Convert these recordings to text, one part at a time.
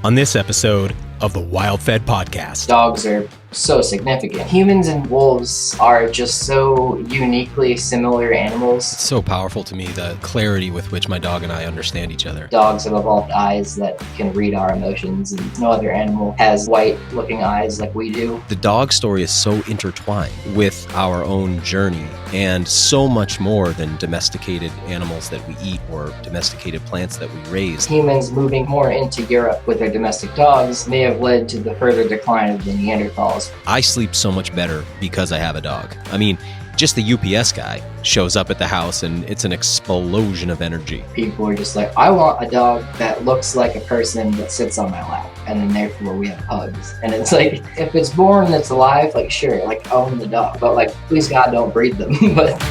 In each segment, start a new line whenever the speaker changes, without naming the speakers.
on this episode of the WildFed podcast.
Dogs are so significant. Humans and wolves are just so uniquely similar animals.
It's so powerful to me, the clarity with which my dog and I understand each other.
Dogs have evolved eyes that can read our emotions, and no other animal has white-looking eyes like we do.
The dog story is so intertwined with our own journey, and so much more than domesticated animals that we eat or domesticated plants that we raise.
Humans moving more into Europe with their domestic dogs may have led to the further decline of the Neanderthals.
I sleep so much better because I have a dog. I mean, just the UPS guy shows up at the house and it's an explosion of energy.
People are just like, I want a dog that looks like a person that sits on my lap. And then therefore we have pugs. And it's like, if it's born and it's alive, like sure, like own the dog. But like, please God, don't breed them. But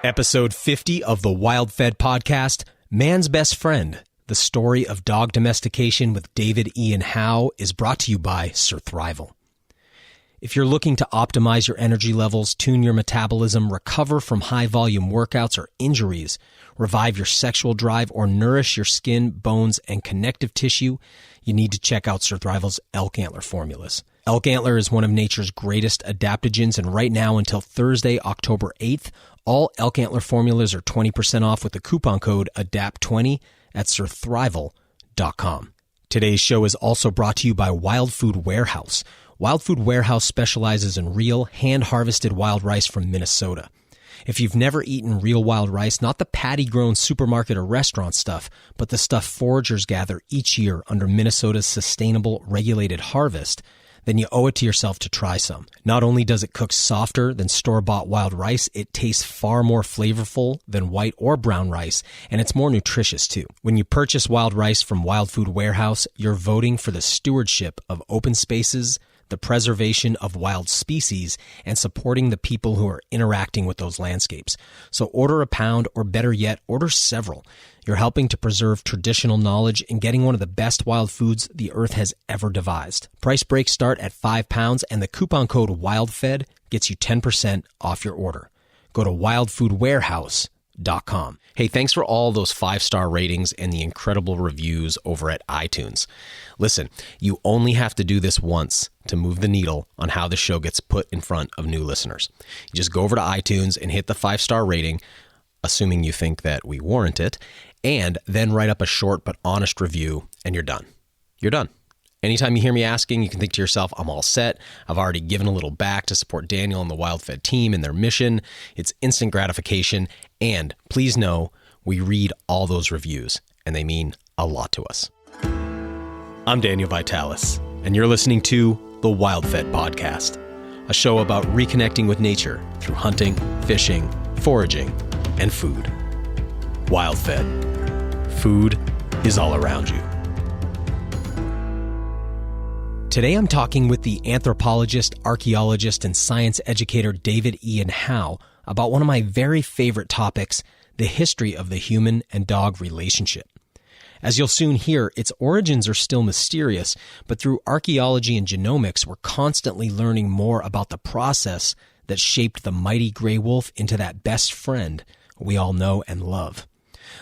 Episode 50 of the WildFed podcast, Man's Best Friend. The story of dog domestication with David Ian Howe is brought to you by Surthrival. If you're looking to optimize your energy levels, tune your metabolism, recover from high-volume workouts or injuries, revive your sexual drive, or nourish your skin, bones, and connective tissue, you need to check out Surthrival's elk antler formulas. Elk antler is one of nature's greatest adaptogens, and right now until Thursday, October 8th, all elk antler formulas are 20% off with the coupon code ADAPT20 at surthrival.com. Today's show is also brought to you by Wild Food Warehouse. Wild Food Warehouse specializes in real, hand-harvested wild rice from Minnesota. If you've never eaten real wild rice, not the patty-grown supermarket or restaurant stuff, but the stuff foragers gather each year under Minnesota's sustainable regulated harvest, then you owe it to yourself to try some. Not only does it cook softer than store-bought wild rice, it tastes far more flavorful than white or brown rice, and it's more nutritious too. When you purchase wild rice from Wild Food Warehouse, you're voting for the stewardship of open spaces, the preservation of wild species, and supporting the people who are interacting with those landscapes. So order a pound, or better yet, order several. You're helping to preserve traditional knowledge and getting one of the best wild foods the earth has ever devised. Price breaks start at £5, and the coupon code WildFed gets you 10% off your order. Go to wildfoodwarehouse.com. Hey, thanks for all those 5-star ratings and the incredible reviews over at iTunes. Listen, you only have to do this once to move the needle on how the show gets put in front of new listeners. You just go over to iTunes and hit the 5-star rating, assuming you think that we warrant it, and then write up a short but honest review, and you're done. You're done. Anytime you hear me asking, you can think to yourself, I'm all set. I've already given a little back to support Daniel and the WildFed team and their mission. It's instant gratification. And please know, we read all those reviews, and they mean a lot to us. I'm Daniel Vitalis, and you're listening to the WildFed podcast, a show about reconnecting with nature through hunting, fishing, foraging, and food. WildFed. Food is all around you. Today I'm talking with the anthropologist, archaeologist, and science educator David Ian Howe about one of my very favorite topics, the history of the human and dog relationship. As you'll soon hear, its origins are still mysterious, but through archaeology and genomics, we're constantly learning more about the process that shaped the mighty gray wolf into that best friend we all know and love.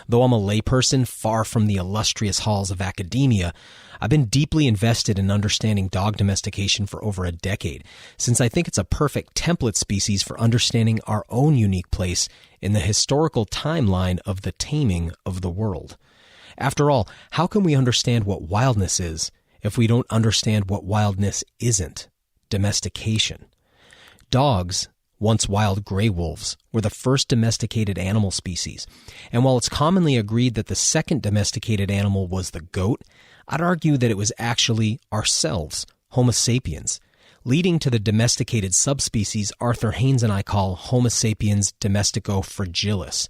Though I'm a layperson far from the illustrious halls of academia, I've been deeply invested in understanding dog domestication for over a decade, since I think it's a perfect template species for understanding our own unique place in the historical timeline of the taming of the world. After all, how can we understand what wildness is if we don't understand what wildness isn't? Domestication. Dogs, once wild gray wolves, were the first domesticated animal species. And while it's commonly agreed that the second domesticated animal was the goat, I'd argue that it was actually ourselves, Homo sapiens, leading to the domesticated subspecies Arthur Haynes and I call Homo sapiens domestico fragilis.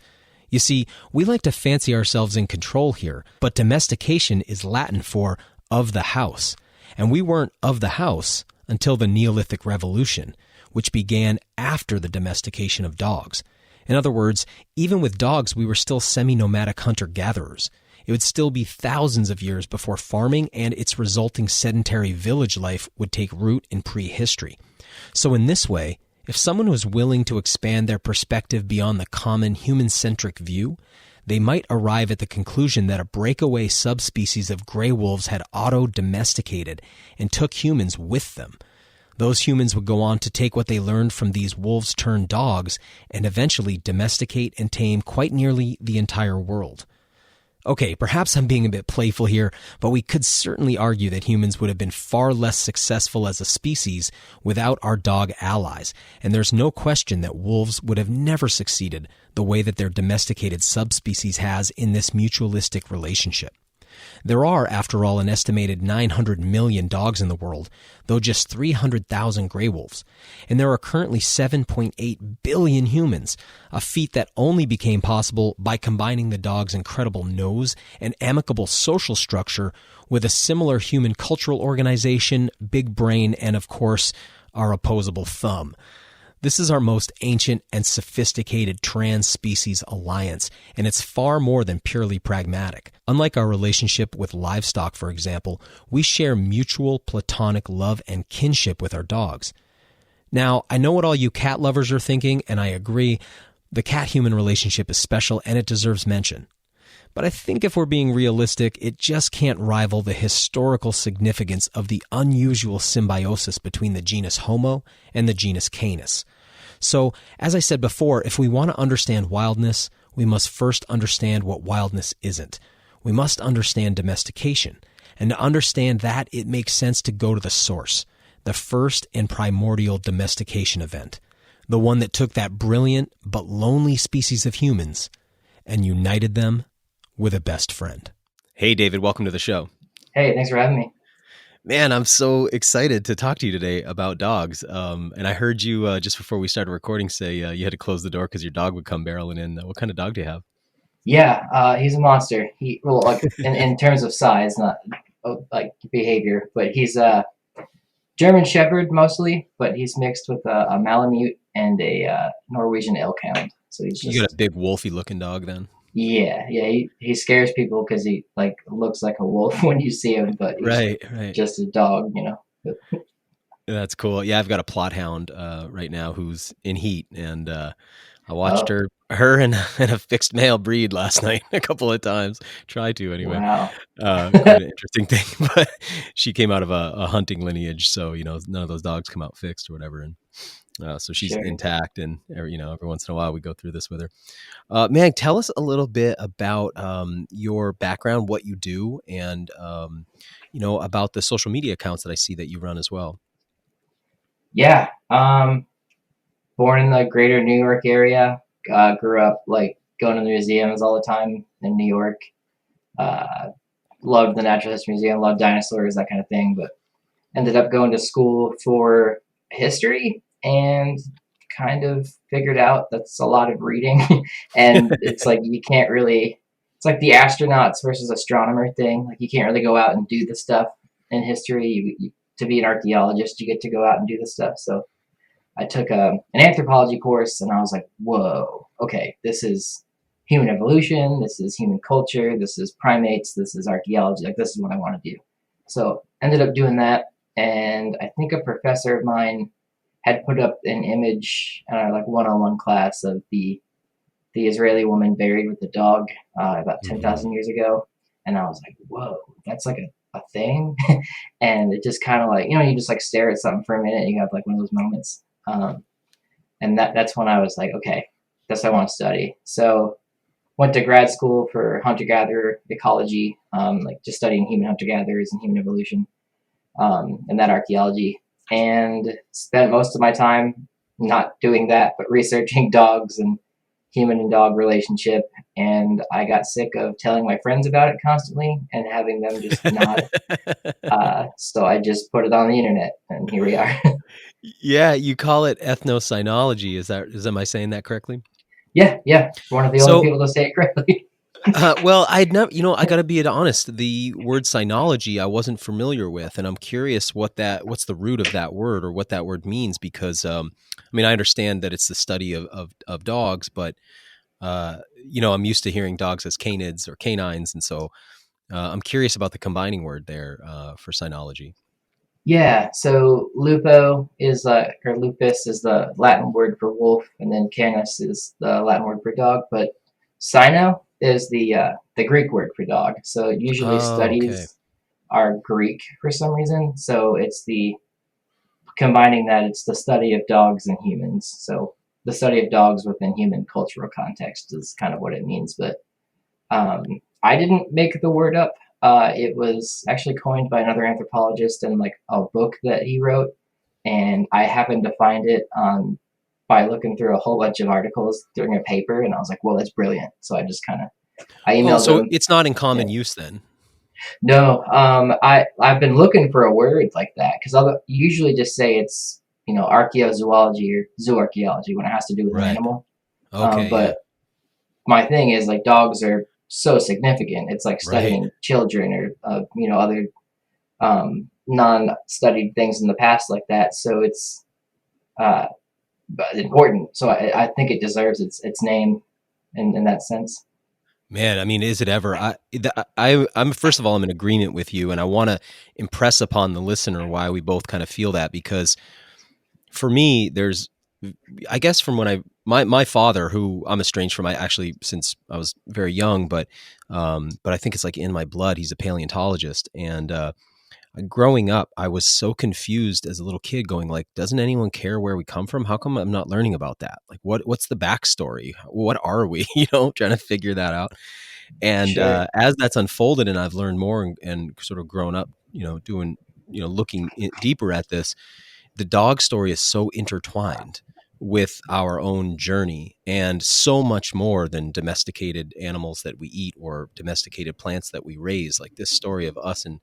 You see, we like to fancy ourselves in control here, but domestication is Latin for of the house, and we weren't of the house until the Neolithic Revolution, which began after the domestication of dogs. In other words, even with dogs, we were still semi-nomadic hunter-gatherers. It would still be thousands of years before farming and its resulting sedentary village life would take root in prehistory. So in this way, if someone was willing to expand their perspective beyond the common human-centric view, they might arrive at the conclusion that a breakaway subspecies of gray wolves had auto-domesticated and took humans with them. Those humans would go on to take what they learned from these wolves-turned-dogs and eventually domesticate and tame quite nearly the entire world. Okay, perhaps I'm being a bit playful here, but we could certainly argue that humans would have been far less successful as a species without our dog allies, and there's no question that wolves would have never succeeded the way that their domesticated subspecies has in this mutualistic relationship. There are, after all, an estimated 900 million dogs in the world, though just 300,000 gray wolves. And there are currently 7.8 billion humans, a feat that only became possible by combining the dog's incredible nose and amicable social structure with a similar human cultural organization, big brain, and of course, our opposable thumb. This is our most ancient and sophisticated trans-species alliance, and it's far more than purely pragmatic. Unlike our relationship with livestock, for example, we share mutual platonic love and kinship with our dogs. Now, I know what all you cat lovers are thinking, and I agree. The cat-human relationship is special, and it deserves mention. But I think if we're being realistic, it just can't rival the historical significance of the unusual symbiosis between the genus Homo and the genus Canis. So, as I said before, if we want to understand wildness, we must first understand what wildness isn't. We must understand domestication. And to understand that, it makes sense to go to the source, the first and primordial domestication event, the one that took that brilliant but lonely species of humans and united them with a best friend. Hey, David, welcome to the show.
Hey, thanks for having me.
Man, I'm so excited to talk to you today about dogs. And I heard you just before we started recording say you had to close the door because your dog would come barreling in. What kind of dog do you have?
Yeah, he's a monster. Well, like in terms of size, not like behavior, but he's a German Shepherd mostly, but he's mixed with a Malamute and a Norwegian Elk Hound. So he's just,
you got a big wolfy looking dog then.
Yeah. He scares people because he like looks like a wolf when you see him, but he's
right.
just a dog,
That's cool. Yeah, I've got a Plott Hound right now who's in heat, and I watched her and a fixed male breed last night a couple of times. Try to anyway.
Wow.
Quite an interesting thing, but she came out of a hunting lineage, so none of those dogs come out fixed or whatever, and so she's intact. And every once in a while we go through this with her. Man, tell us a little bit about your background, what you do, and about the social media accounts that I see that you run as well.
Yeah. Born in the greater New York area. Grew up like going to the museums all the time in New York. Loved the Natural History Museum, loved dinosaurs, that kind of thing, but ended up going to school for history and kind of figured out that's a lot of reading. And it's like you can't really, it's like the astronauts versus astronomer thing. Like you can't really go out and do the stuff in history. To be an archaeologist, you get to go out and do the stuff. So I took an anthropology course, and I was like, whoa, okay, this is human evolution, this is human culture, this is primates, this is archaeology, like this is what I want to do. So ended up doing that, and I think a professor of mine had put up an image, like one-on-one class of the Israeli woman buried with the dog about 10,000 years ago, and I was like, whoa, that's like a thing. And it just kind of like, you just like stare at something for a minute, and you have like one of those moments. And that's when I was like, okay, that's what I want to study. So went to grad school for hunter-gatherer ecology, like just studying human hunter-gatherers and human evolution, and that archaeology, and spent most of my time not doing that, but researching dogs and human and dog relationship. And I got sick of telling my friends about it constantly and having them just nod. So I just put it on the internet, and here we are.
Yeah, you call it ethno-synology. Am I saying that correctly?
Yeah. One of the only people to say it correctly.
Well, I'd never, I got to be honest, the word synology I wasn't familiar with, and I'm curious what's the root of that word or what that word means, because I understand that it's the study of dogs, but I'm used to hearing dogs as canids or canines, and so I'm curious about the combining word there for synology.
Yeah, so lupo is or lupus is the Latin word for wolf, and then canis is the Latin word for dog. But cyno is the Greek word for dog. So it usually
Oh, okay.
studies are Greek for some reason. So it's the combining that, it's the study of dogs and humans. So the study of dogs within human cultural context is kind of what it means. But I didn't make the word up. It was actually coined by another anthropologist in like a book that he wrote, and I happened to find it by looking through a whole bunch of articles during a paper, and I was like, "Well, that's brilliant." So I just kind of I
Oh,
emailed
so
him.
it's not in
Yeah.
common use then.
No, I've been looking for a word like that because I'll usually just say it's archaeozoology or zooarchaeology when it has to do with an
Right.
animal.
Okay, yeah.
But my thing is like dogs are so significant. It's like
Right.
studying children or other non-studied things in the past like that. So it's uh, important. So I think it deserves its name in that sense.
Man, I mean, is it ever? I'm first of all, I'm in agreement with you, and I want to impress upon the listener why we both kind of feel that. Because for me, I guess from when my father, who I'm estranged from, I actually since I was very young, but I think it's like in my blood. He's a paleontologist, and growing up, I was so confused as a little kid, going like, "Doesn't anyone care where we come from? How come I'm not learning about that? Like, what's the backstory? What are we? Trying to figure that out." And
Sure.
as that's unfolded and I've learned more and sort of grown up, doing, looking deeper at this, the dog story is so intertwined with our own journey and so much more than domesticated animals that we eat or domesticated plants that we raise. Like this story of us and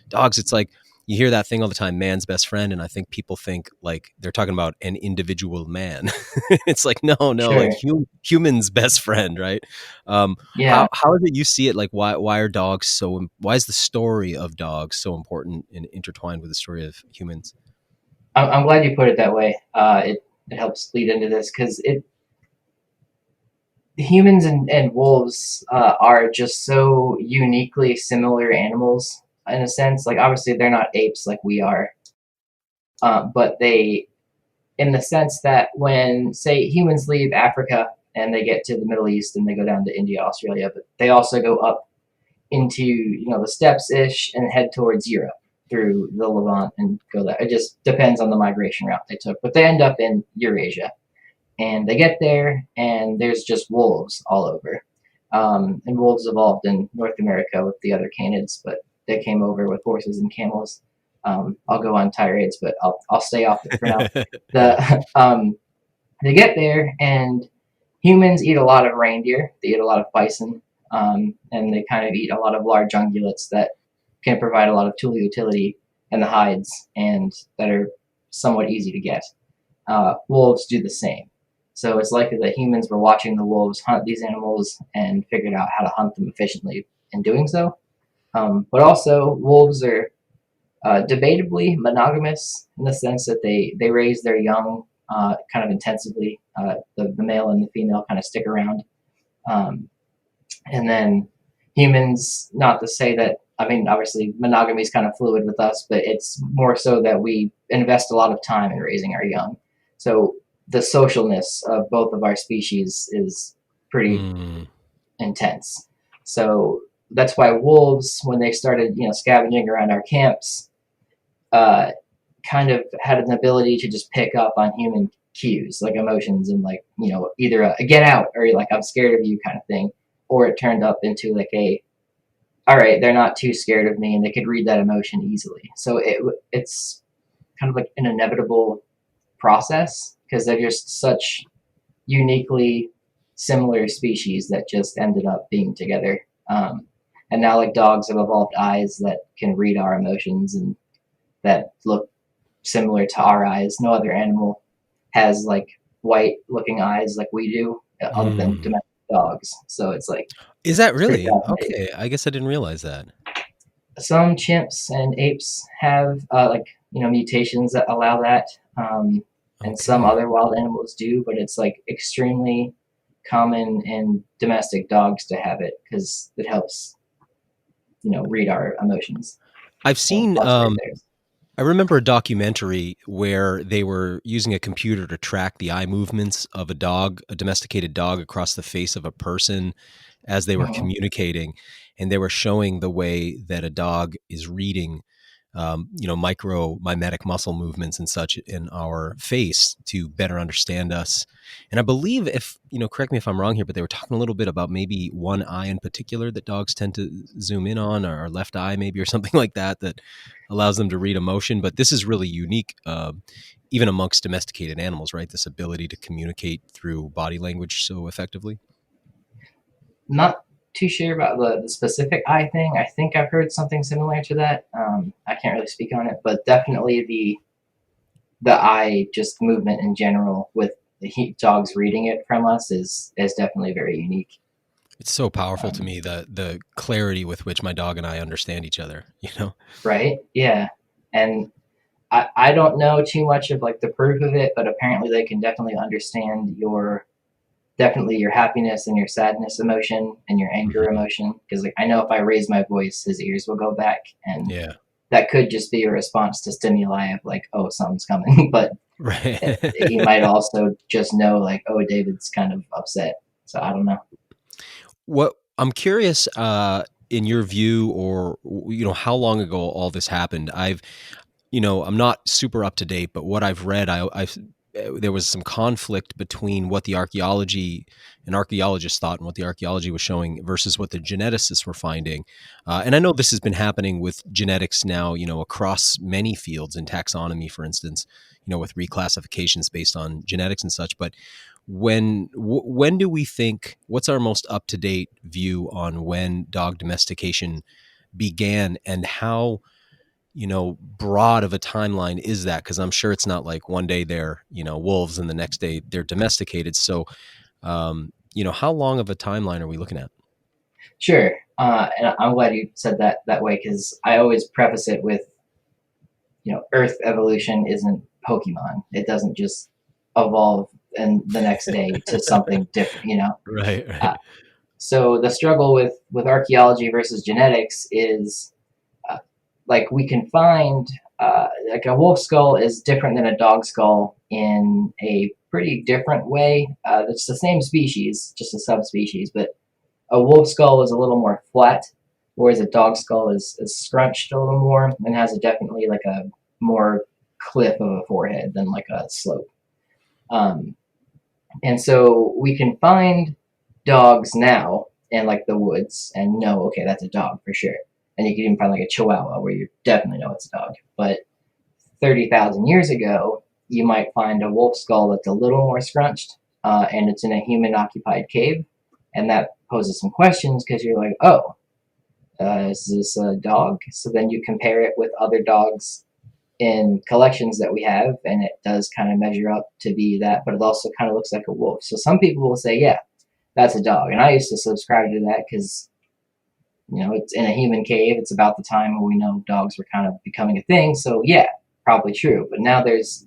dogs, it's like you hear that thing all the time, man's best friend, and I think people think like they're talking about an individual man. It's like no, like
Sure.
human's best friend, right?
Yeah.
How is it you see it? Like why are dogs why is the story of dogs so important and intertwined with the story of humans?
I'm glad you put it that way. It helps lead into this because it humans and wolves are just so uniquely similar animals in a sense. Like obviously they're not apes like we are, but they, in the sense that when say humans leave Africa and they get to the Middle East and they go down to India, Australia, but they also go up into the steppes ish and head towards Europe through the Levant and go there. It just depends on the migration route they took, but they end up in Eurasia and they get there and there's just wolves all over. And wolves evolved in North America with the other canids, but they came over with horses and camels. I'll go on tirades, but I'll stay off it for now. The They get there and humans eat a lot of reindeer. They eat a lot of bison, and they kind of eat a lot of large ungulates that can provide a lot of tool utility in the hides and that are somewhat easy to get. Wolves do the same. So it's likely that humans were watching the wolves hunt these animals and figured out how to hunt them efficiently in doing so. But also, wolves are debatably monogamous in the sense that they raise their young kind of intensively. The male and the female kind of stick around. Um, and then humans, not to say that, I mean, obviously monogamy is kind of fluid with us, but it's more so that we invest a lot of time in raising our young. So the socialness of both of our species is pretty
Mm.
intense. So that's why wolves, when they started, scavenging around our camps, uh, kind of had an ability to just pick up on human cues, like emotions, and like either a get out or like I'm scared of you kind of thing, or it turned up into like a all right, they're not too scared of me, and they could read that emotion easily. So it's kind of like an inevitable process because they're just such uniquely similar species that just ended up being together. And now, like dogs have evolved eyes that can read our emotions and that look similar to our eyes. No other animal has like white looking eyes like we do, other than
Mm.
domestic dogs. So it's like
Is that
it's pretty
really?
fascinating.
Okay, I guess I didn't realize that.
Some chimps and apes have like mutations that allow that, and some
Okay.
other wild animals do, but it's like extremely common in domestic dogs to have it because it helps read our emotions
I've
and
seen
cluster theirs.
I remember a documentary where they were using a computer to track the eye movements of a dog, a domesticated dog across the face of a person. as they were
Mhm.
communicating, and they were showing the way that a dog is reading micro mimetic muscle movements and such in our face to better understand us. And I believe, if, correct me if I'm wrong here, but they were talking a little bit about maybe one eye in particular that dogs tend to zoom in on, or our left eye maybe, or something like that, that allows them to read emotion. But this is really unique, even amongst domesticated animals, right? This ability to communicate through body language so effectively.
Not too sure about the specific eye thing. I think I've heard something similar to that. I can't really speak on it, but definitely the eye just movement in general with the dogs reading it from us is definitely very unique.
It's so powerful to
Um,
me, the clarity with which my dog and I understand each other,
right? Yeah, and I don't know too much of like the proof of it, but apparently they can definitely understand your happiness and your sadness emotion and your anger
Mhm.
emotion. Because like I know if I raise my voice, his ears will go back, and
Yeah.
that could just be a response to stimuli of like, oh, something's coming. But he
Right.
might also just know like, oh, David's kind of upset. So I don't know.
What I'm curious, in your view, or how long ago all this happened. I'm not super up to date, but what I've read, there was some conflict between what the archaeologists thought and what the archaeology was showing versus what the geneticists were finding. And I know this has been happening with genetics now, across many fields in taxonomy, for instance, with reclassifications based on genetics and such. But when do we think, what's our most up to date view on when dog domestication began, and how broad of a timeline is that? Because I'm sure it's not like one day they're, wolves and the next day they're domesticated. So, how long of a timeline are we looking at?
Sure. And I'm glad you said that way because I always preface it with, Earth evolution isn't Pokemon. It doesn't just evolve in the next day to something different.
Right,
Uh,
right.
so the struggle with archaeology versus genetics is uh, like we can find like a wolf skull is different than a dog skull in a pretty different way. It's the same species, just a subspecies, but a wolf skull is a little more flat, whereas a dog skull is scrunched a little more and has definitely like a more cliff of a forehead than like a slope. Um, and so we can find dogs now in like the woods and know, okay, that's a dog for sure. And you can even find like a chihuahua where you definitely know it's a dog. But 30,000 years ago, you might find a wolf skull that's a little more scrunched, and it's in a human occupied cave. And that poses some questions because you're like, oh, is this a dog? So then you compare it with other dogs in collections that we have, and it does kind of measure up to be that, but it also kind of looks like a wolf. So some people will say, yeah, that's a dog. And I used to subscribe to that because, it's in a human cave. It's about the time when we know dogs were kind of becoming a thing. So yeah, probably true. But now there's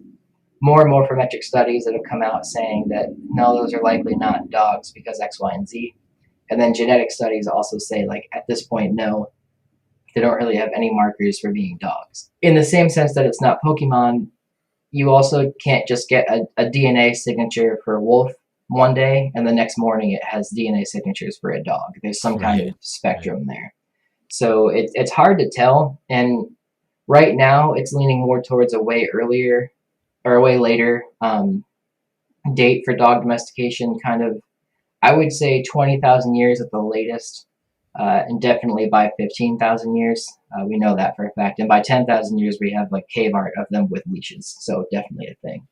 more and more morphometric studies that have come out saying that no, those are likely not dogs because X, Y, and Z. And then genetic studies also say, like, at this point, no, they don't really have any markers for being dogs. In the same sense that it's not Pokemon, you also can't just get a DNA signature for a wolf one day and the next morning it has DNA signatures for a dog. There's some kind
Right,
of
right.
spectrum there. So it's hard to tell. And right now it's leaning more towards a way earlier or a way later date for dog domestication, kind of, I would say 20,000 years at the latest, and definitely by 15,000 years. We know that for a fact. And by 10,000 years, we have like cave art of them with leashes. So definitely a thing.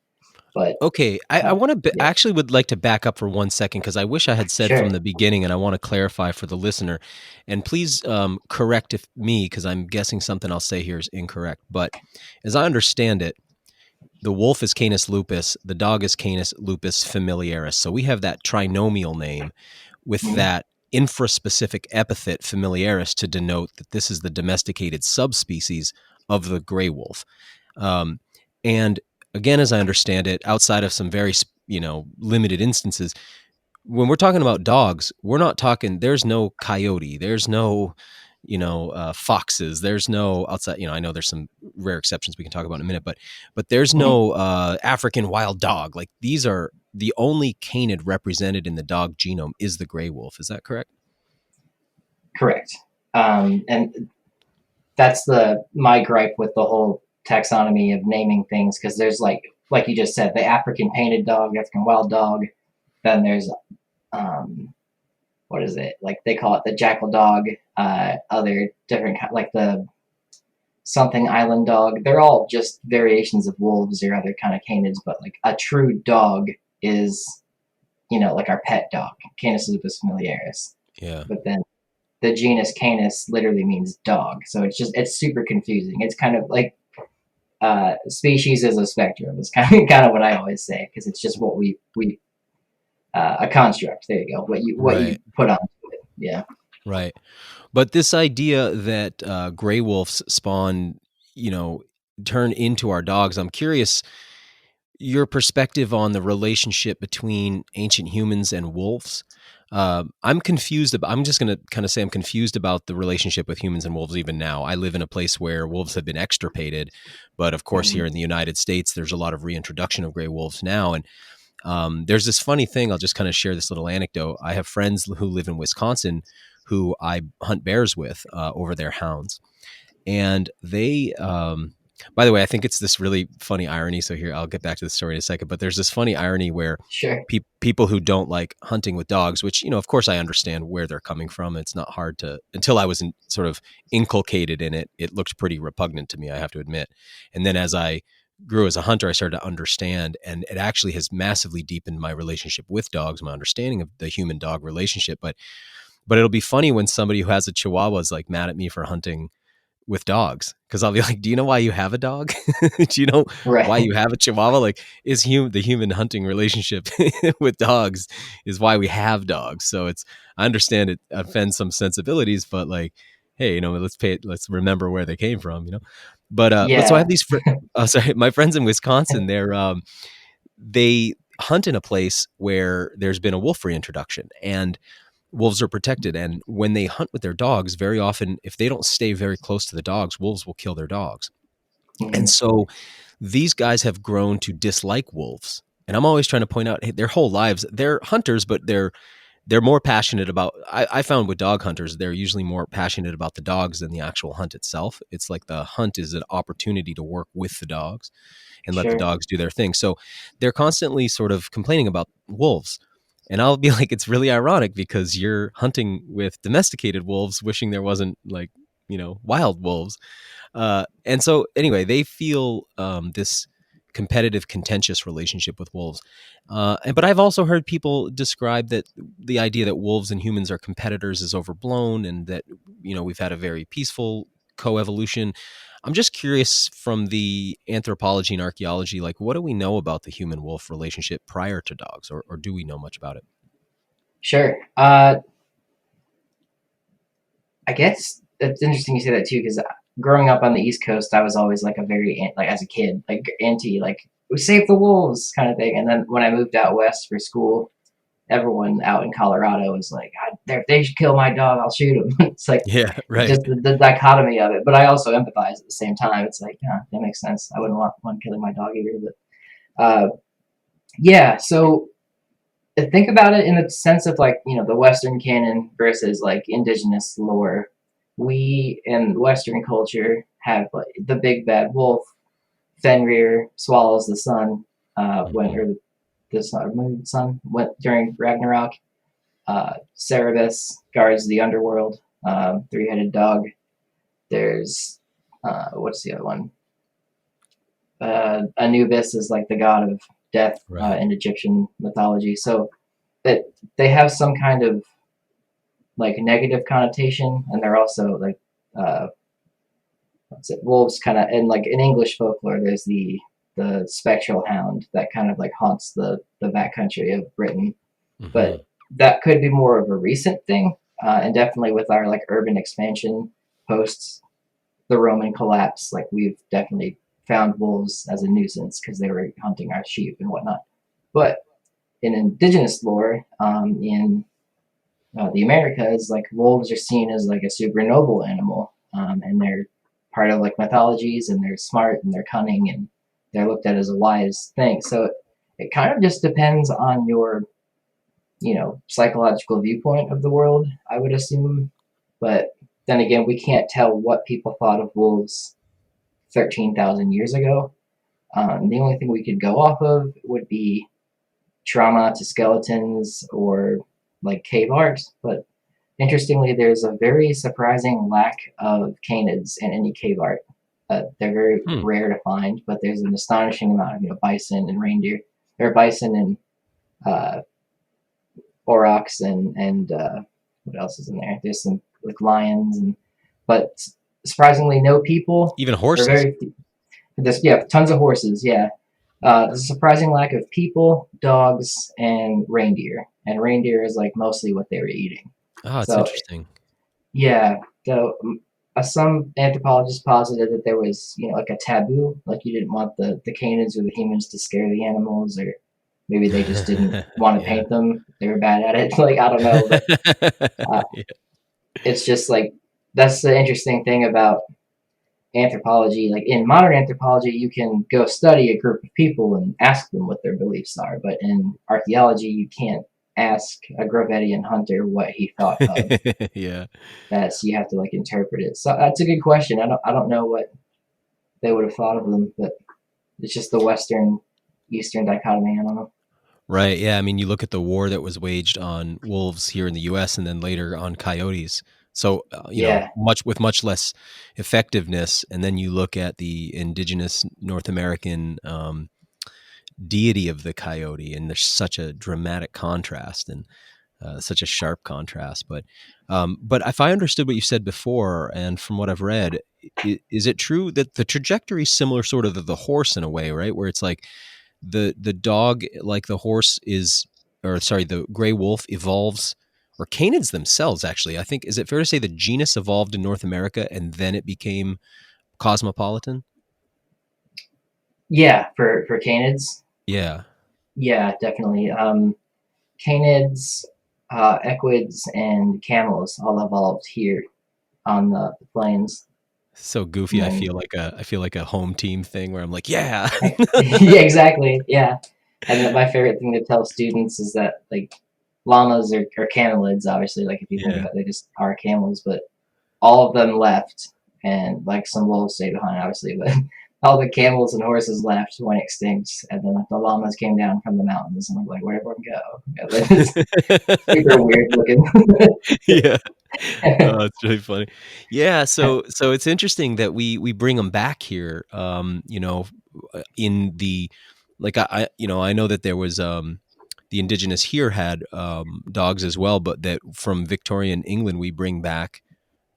But
Okay, I want to
yeah,
actually would like to back up for 1 second, because I wish I had said from
sure.
the beginning, and I want to clarify for the listener. And please, correct if me, because I'm guessing something I'll say here is incorrect. But as I understand it, the wolf is Canis lupus, the dog is Canis lupus familiaris. So we have that trinomial name with
Mhm.
that infraspecific epithet familiaris to denote that this is the domesticated subspecies of the gray wolf. Um, and again, as I understand it, outside of some very limited instances, when we're talking about dogs, we're not talking. There's no coyote. There's no foxes. There's no outside. I know there's some rare exceptions we can talk about in a minute, but there's
Mhm.
no African wild dog. Like, these are the only canid represented in the dog genome is the gray wolf. Is that correct?
Correct. And that's my gripe with the whole taxonomy of naming things, because there's like you just said, the African painted dog, African wild dog. Then there's what is it? Like they call it the jackal dog. Other different like the something island dog. They're all just variations of wolves or other kind of canids. But like a true dog is, like our pet dog, Canis lupus familiaris.
Yeah.
But then the genus Canis literally means dog, so it's super confusing. It's kind of like species is a spectrum. Is kind of what I always say, because it's just what we a construct. There you go. What you
Right.
put onto it. Yeah.
Right. But this idea that gray wolves spawn, turn into our dogs, I'm curious your perspective on the relationship between ancient humans and wolves. I'm confused about, I'm just going to kind of say I'm confused about the relationship with humans and wolves even now. I live in a place where wolves have been extirpated, but of course here in the United States, there's a lot of reintroduction of gray wolves now. And there's this funny thing. I'll just kind of share this little anecdote. I have friends who live in Wisconsin who I hunt bears with over their hounds. And they, by the way, I think it's this really funny irony. So here, I'll get back to the story in a second, but there's this funny irony where
Sure.
people who don't like hunting with dogs, which, of course I understand where they're coming from. It's not hard to, until I was sort of inculcated in it, it looked pretty repugnant to me, I have to admit. And then as I grew as a hunter, I started to understand, and it actually has massively deepened my relationship with dogs, my understanding of the human dog relationship. But it'll be funny when somebody who has a Chihuahua is like mad at me for hunting with dogs, because I'll be like, do you know why you have a dog? Do you know why
Right.
you have a Chihuahua? Like, is the human hunting relationship with dogs is why we have dogs. So I understand it offends some sensibilities, but like, hey, let's remember where they came from, but so I
Yeah.
have these sorry, my friends in Wisconsin, they hunt in a place where there's been a wolf reintroduction, and wolves are protected. And when they hunt with their dogs, very often, if they don't stay very close to the dogs, wolves will kill their dogs. And
Mhm.
so these guys have grown to dislike wolves. And I'm always trying to point out, hey, their whole lives, they're hunters, but they're more passionate about, I found with dog hunters, they're usually more passionate about the dogs than the actual hunt itself. It's like the hunt is an opportunity to work with the dogs and let the
Sure.
dogs do their thing. So they're constantly sort of complaining about wolves. And I'll be like, it's really ironic because you're hunting with domesticated wolves, wishing there wasn't like, wild wolves. And so anyway, they feel this competitive, contentious relationship with wolves. But I've also heard people describe that the idea that wolves and humans are competitors is overblown, and that, we've had a very peaceful coevolution. I'm just curious, from the anthropology and archaeology, like, what do we know about the human wolf relationship prior to dogs, or do we know much about it?
Sure. I guess it's interesting you say that too, because growing up on the East Coast, I was always like a very like as a kid, like anti, like we save the wolves kind of thing. And then when I moved out west for school, everyone out in Colorado was like, if they should kill my dog, I'll shoot them. It's like
Yeah, right.
just the dichotomy of it. But I also empathize at the same time. It's like, yeah, that makes sense. I wouldn't want one killing my dog either. But yeah, so think about it in the sense of like, the Western canon versus like indigenous lore. We in Western culture have like the big bad wolf. Fenrir swallows the sun when,
Hmm.
or the sun, moon, sun went during Ragnarok. Cerberus guards the underworld. Three-headed dog. There's what's the other one? Anubis is like the god of death
Right.
in Egyptian mythology. So that they have some kind of like negative connotation, and they're also like uh, what's it? Wolves kind of, and like in English folklore, there's the spectral hound that kind of like haunts the backcountry of Britain,
Hmm.
but that could be more of a recent thing, and definitely with our like urban expansion post the Roman collapse, like we've definitely found wolves as a nuisance because they were hunting our sheep and whatnot. But in indigenous lore, in the Americas, like wolves are seen as like a super noble animal, and they're part of like mythologies, and they're smart and they're cunning, and they're looked at as a wise thing. So it kind of just depends on your psychological viewpoint of the world, I would assume. But then again, we can't tell what people thought of wolves 13,000 years ago. The only thing we could go off of would be trauma to skeletons or like cave art. But interestingly, there's a very surprising lack of canids in any cave art. They're very
Hmm.
rare to find, but there's an astonishing amount of bison and reindeer. There are bison and aurochs and what else is in there? There's some like lions but surprisingly no people.
Even
Or
horses.
very there's tons of horses. Yeah, there's a surprising lack of people, dogs, and reindeer. And reindeer is like mostly what they were eating.
Oh, it's
So
interesting.
yeah, though some anthropologists posited that there was like a taboo, like you didn't want the canids or the humans to scare the animals, or maybe they just didn't want to
Yeah.
paint them. They were bad at it. Like I don't know, but uh,
Yeah.
it's just like that's the interesting thing about anthropology. Like in modern anthropology, you can go study a group of people and ask them what their beliefs are, but in archaeology, you can't ask a Gravettian hunter what he thought of.
Yeah.
That's you have to like interpret it. So that's a good question. I don't know what they would have thought of them, but it's just the Western Eastern dichotomy. I don't know.
Right. Yeah. I mean, you look at the war that was waged on wolves here in the U.S. and then later on coyotes. So,
Yeah.
much less effectiveness. And then you look at the indigenous North American deity of the coyote, and there's such a dramatic contrast and such a sharp contrast. But if I understood what you said before, and from what I've read, is it true that the trajectory is similar, sort of, to the horse in a way, right? Where it's like the dog, like the horse is, or sorry, the gray wolf evolves, or canids themselves, actually. I think, is it fair to say the genus evolved in North America and then it became cosmopolitan?
Yeah, for canids.
Yeah.
Yeah, definitely. Canids, equids, and camels all evolved here on the plains.
So goofy.
And
I feel like a home team thing where I'm like, yeah.
yeah, exactly. Yeah. And my favorite thing to tell students is that like llamas are camelids, obviously. Like if you think
Yeah.
about it, they just are camels, but all of them left, and like some wolves stayed behind, obviously. But all the camels and horses left, went extinct, and then like the llamas came down from the mountains, and I'm like, where'd everyone go? It's super weird looking.
Yeah. Oh, it's really funny. Yeah, so it's interesting that we bring them back here. In the, like, I know that there was the indigenous here had dogs as well, but that from Victorian England we bring back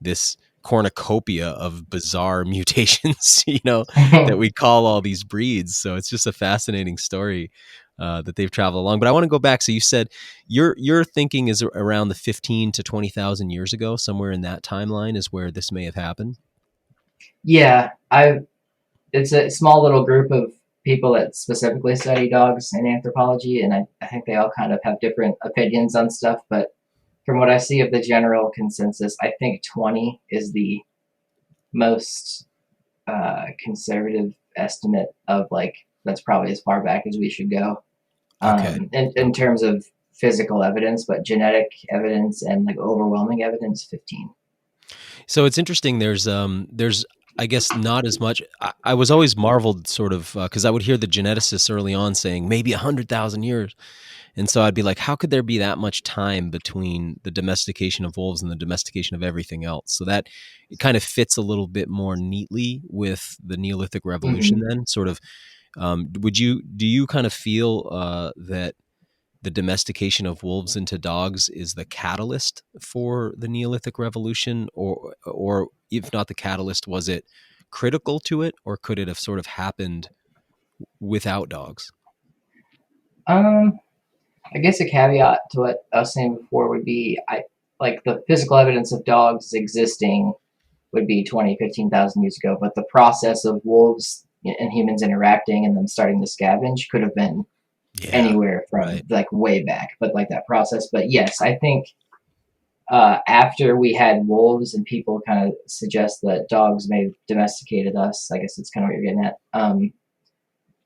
this cornucopia of bizarre mutations, that we call all these breeds. So it's just a fascinating story that they've traveled along. But I want to go back. So you said your thinking is around the 15 to 20,000 years ago, somewhere in that timeline is where this may have happened.
Yeah, I it's a small little group of people that specifically study dogs in anthropology, and I think they all kind of have different opinions on stuff. But from what I see of the general consensus, I think 20 is the most conservative estimate of like that's probably as far back as we should go
Okay.
in terms of physical evidence, but genetic evidence and like overwhelming evidence, 15.
So it's interesting. There's I guess not as much. I was always marveled, sort of, because I would hear the geneticists early on saying maybe 100,000 years, and so I'd be like, how could there be that much time between the domestication of wolves and the domestication of everything else? So that it kind of fits a little bit more neatly with the Neolithic Revolution.
Mm-hmm.
Then, sort of, do you kind of feel that the domestication of wolves into dogs is the catalyst for the Neolithic Revolution, or if not the catalyst, was it critical to it, or could it have sort of happened without dogs?
Um, I guess a caveat to what I was saying before would be I like the physical evidence of dogs existing would be 20, 15,000 years ago, but the process of wolves and humans interacting and them starting to scavenge could have been
Yeah,
anywhere from
right.
like way back, but like that process. But yes, I think after we had wolves and people kind of suggest that dogs may have domesticated us, I guess that's kind of what you're getting at.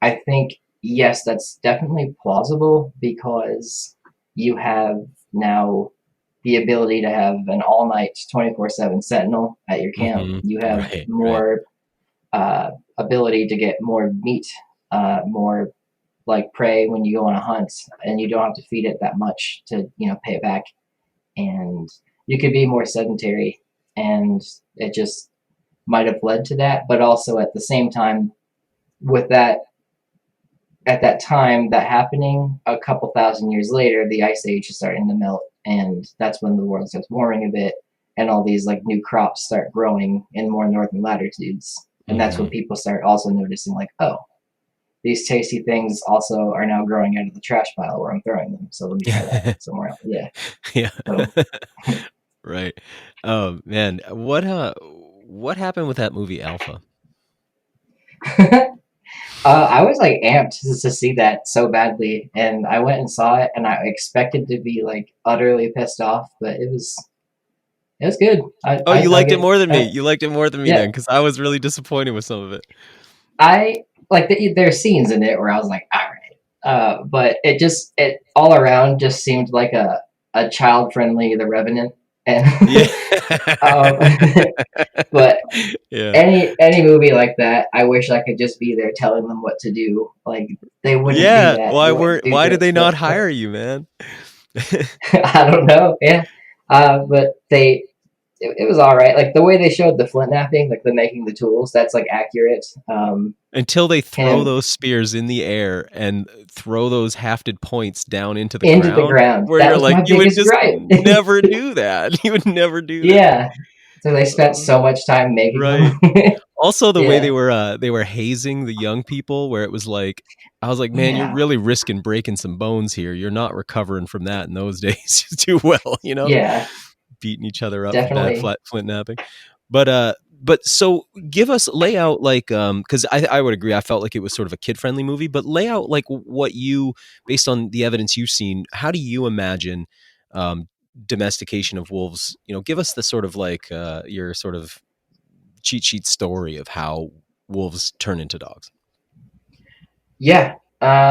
I think, yes, that's definitely plausible because you have now the ability to have an all-night 24/7 sentinel at your camp.
Hmm.
You have
Right, right.
more ability to get more meat, more like prey when you go on a hunt, and you don't have to feed it that much to pay it back. And you could be more sedentary, and it just might have led to that. But also at the same time, with that at that time that happening, a couple thousand years later, the ice age is starting to melt, and that's when the world starts warming a bit, and all these like new crops start growing in more northern latitudes, and that's when
Hmm.
people start also noticing like, oh, these tasty things also are now growing out of the trash pile where I'm throwing them. So let me try that somewhere else. Yeah.
Yeah.
So
Right. Oh man, what happened with that movie Alpha?
I was like amped to see that so badly, and I went and saw it, and I expected to be like utterly pissed off, but it was good. I,
Oh,
I
you
dug
liked it
it.
more than me. You liked it more than me
Yeah,
then, because I was really disappointed with some of it.
I like there's scenes in it where I was like, all right, but it all around just seemed like a child friendly The Revenant, and
Yeah.
um, but
Yeah.
any movie like that, I wish I could just be there telling them what to do. Like they wouldn't do
Yeah.
that. They wouldn't do
Why did
this,
they not
but
hire you, man?
I don't know. Yeah, but it was all right. Like the way they showed the flint knapping, like the making the tools, that's like accurate.
Until they throw
Him
those spears in the air and throw those hafted points down into the
into the
ground,
ground.
where
That
you're
was
like,
my
you would
biggest
just
gripe.
never do that. You would never do that.
Yeah. So they spent
Uh,
so much time making
right.
them.
Also, the way
Yeah.
they were hazing the young people, where it was like, I was like, man, you're
Yeah.
really risking breaking some bones here. You're not recovering from that in those days too well,
Yeah.
beating each other up for bad
Definitely.
flint napping. But so give us lay out like because I would agree I felt like it was sort of a kid friendly movie, but lay out like what you based on the evidence you've seen, how do you imagine um, domestication of wolves? Give us the sort of like your sort of cheat sheet story of how wolves turn into dogs.
Yeah.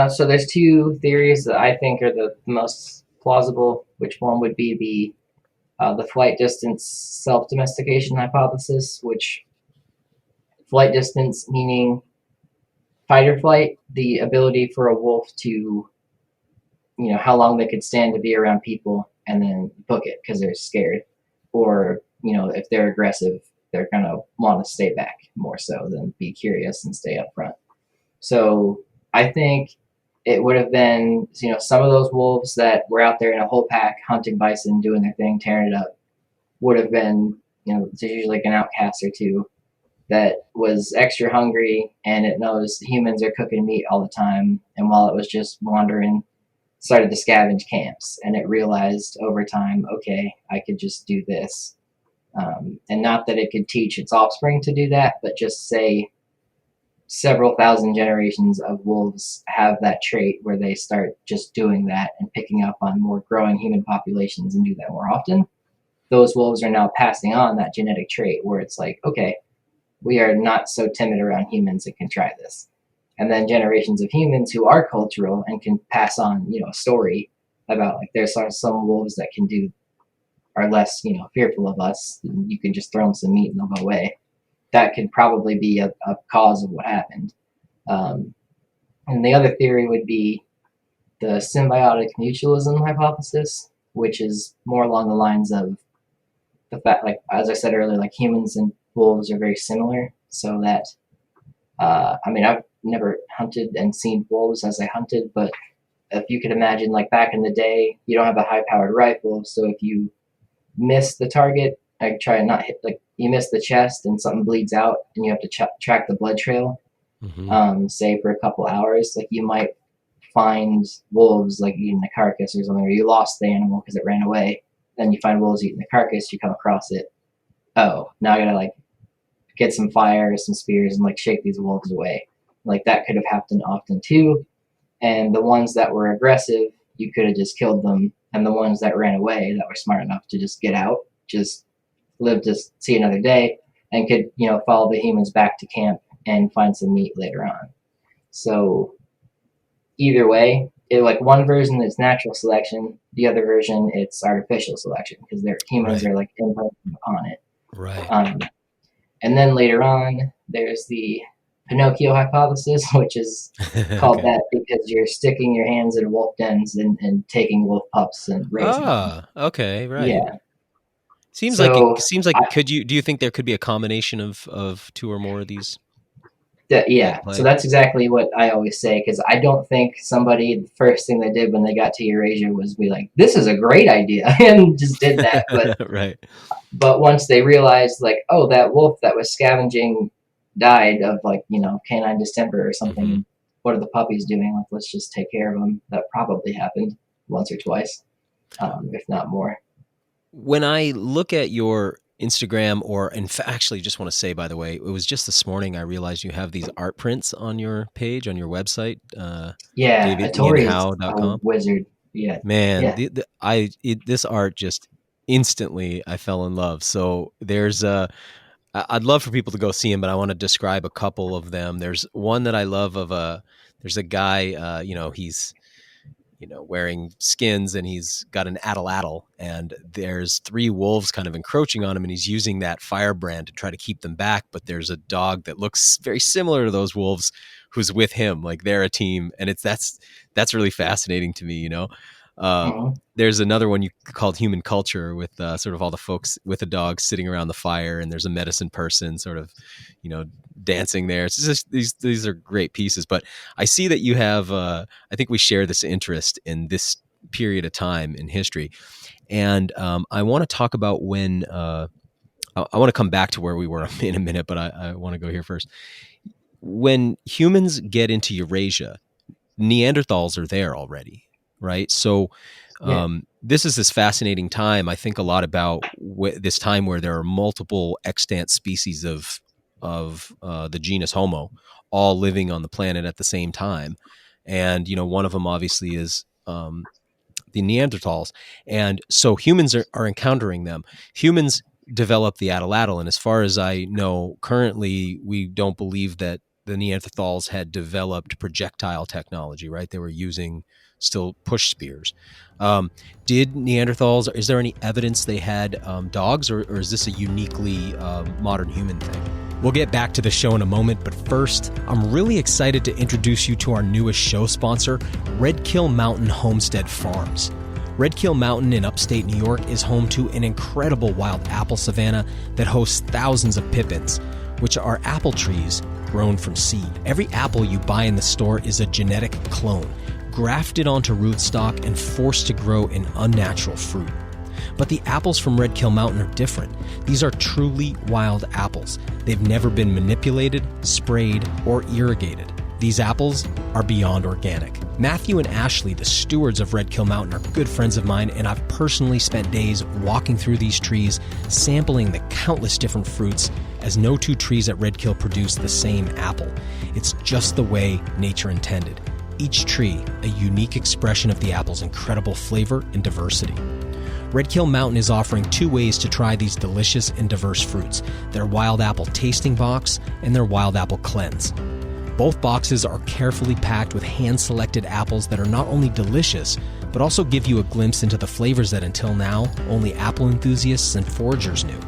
So there's two theories that I think are the most plausible. Which one would be the flight distance self domestication hypothesis, which flight distance meaning fight or flight, the ability for a wolf to, how long they could stand to be around people and then book it because they're scared. Or, if they're aggressive, they're going to want to stay back more so than be curious and stay up front. So I think it would have been, some of those wolves that were out there in a whole pack hunting bison, doing their thing, tearing it up, would have been, there's usually like an outcast or two that was extra hungry and it knows humans are cooking meat all the time. And while it was just wandering, started to scavenge camps and it realized over time, okay, I could just do this. And not that it could teach its offspring to do that, but just say several thousand generations of wolves have that trait where they start just doing that and picking up on more growing human populations and do that more often. Those wolves are now passing on that genetic trait where it's like, okay, we are not so timid around humans and can try this. And then generations of humans who are cultural and can pass on, a story about like there's some wolves that can do are less, fearful of us. You can just throw them some meat and they'll go away. That could probably be a cause of what happened. Um, and the other theory would be the symbiotic mutualism hypothesis, which is more along the lines of the fact, like as I said earlier, like humans and wolves are very similar. So that I mean, I've never hunted and seen wolves as I hunted, but if you could imagine, like back in the day, you don't have a high-powered rifle, so if you miss the target, like try and not hit, like you miss the chest and something bleeds out, and you have to track the blood trail,
Mm-hmm.
say for a couple hours, like you might find wolves like eating the carcass or something, or you lost the animal because it ran away. Then you find wolves eating the carcass, you come across it. Oh, now I gotta like get some fire, some spears, and like shake these wolves away. Like that could have happened often too. And the ones that were aggressive, you could have just killed them. And the ones that ran away, that were smart enough to just get out, just live to see another day, and could follow the humans back to camp and find some meat later on. So either way, like one version is natural selection, the other version it's artificial selection because their humans
Right.
are like imposing upon it.
Right.
Um, and then later on, there's the Pinocchio hypothesis, which is called
Okay.
that because you're sticking your hands in wolf dens and taking wolf pups and raising them.
Ah, okay, right.
Yeah.
Seems like
So
do you think there could be a combination of two or more of these at
yeah, so
play?
that's exactly what I always say because I don't think somebody the first thing they did when they got to Eurasia was be like, "This is a great idea," and just did that.
Right.
But once they realized, like, oh, that wolf that was scavenging died of like canine distemper or something.
Hmm.
And what are the puppies doing? Like, let's just take care of them. That probably happened once or twice, if not more.
When I look at your Instagram, or in fact, actually, just want to say, by the way, it was just this morning I realized you have these art prints on your page, on your website,
Yeah, Atori is a
davidianhowe.com.
wizard. Yeah,
Man,
yeah.
this art just instantly I fell in love. So I'd love for people to go see him, but I want to describe a couple of them. There's one that I love there's a guy, he's wearing skins, and he's got an atlatl, and there's three wolves kind of encroaching on him, and he's using that firebrand to try to keep them back. But there's a dog that looks very similar to those wolves who's with him, like they're a team. And that's really fascinating to me. Uh,
Mhm.
there's another one you called Human Culture, with sort of all the folks with a dog sitting around the fire, and there's a medicine person sort of, dancing there. It's just these are great pieces. But I see that you have, I think we share this interest in this period of time in history. And I want to talk about when, I want to come back to where we were in a minute, but I want to go here first. When humans get into Eurasia, Neanderthals are there already, right? So
Yeah.
this is this fascinating time. I think a lot about this time where there are multiple extant species of the genus Homo all living on the planet at the same time, and one of them obviously is the Neanderthals, and so humans are encountering them. Humans developed the atlatl, and as far as I know, currently we don't believe that the Neanderthals had developed projectile technology. Right? They were using still push spears. Did Neanderthals? Is there any evidence they had dogs, or is this a uniquely modern human thing? We'll get back to the show in a moment, but first, I'm really excited to introduce you to our newest show sponsor, Red Kill Mountain Homestead Farms. Red Kill Mountain in upstate New York is home to an incredible wild apple savanna that hosts thousands of pippins, which are apple trees grown from seed. Every apple you buy in the store is a genetic clone, grafted onto rootstock and forced to grow an unnatural fruit. But the apples from Red Kill Mountain are different. These are truly wild apples. They've never been manipulated, sprayed, or irrigated. These apples are beyond organic. Matthew and Ashley, the stewards of Red Kill Mountain, are good friends of mine, and I've personally spent days walking through these trees, sampling the countless different fruits, as no two trees at Red Kill produce the same apple. It's just the way nature intended. Each tree, a unique expression of the apple's incredible flavor and diversity. Red Kill Mountain is offering 2 ways to try these delicious and diverse fruits: their Wild Apple Tasting Box and their Wild Apple Cleanse. Both boxes are carefully packed with hand-selected apples that are not only delicious, but also give you a glimpse into the flavors that until now, only apple enthusiasts and foragers knew.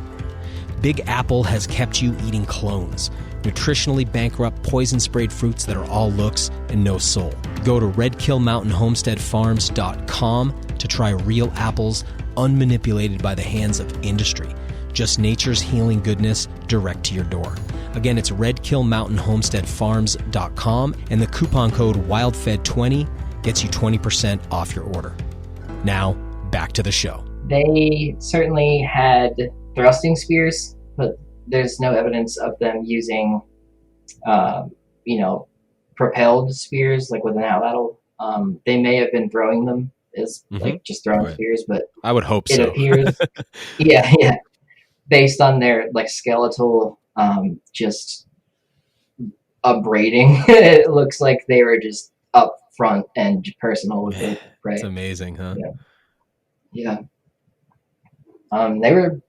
Big Apple has kept you eating clones, nutritionally bankrupt, poison-sprayed fruits that are all looks and no soul. Go to redkillmountainhomesteadfarms.com to try real apples unmanipulated by the hands of industry. Just nature's healing goodness direct to your door. Again, it's redkillmountainhomesteadfarms.com, and the coupon code WildFed20 gets you 20% off your order. Now, back to the show.
They certainly had thrusting spears, but there's no evidence of them using, propelled spears like with an atlatl. They may have been throwing them as like just throwing
Right.
spears, but
I would hope
it
so.
appears, yeah, based on their like skeletal, just upbraiding, it looks like they were just up front and personal with it. Right?
It's amazing, huh?
Yeah. They were.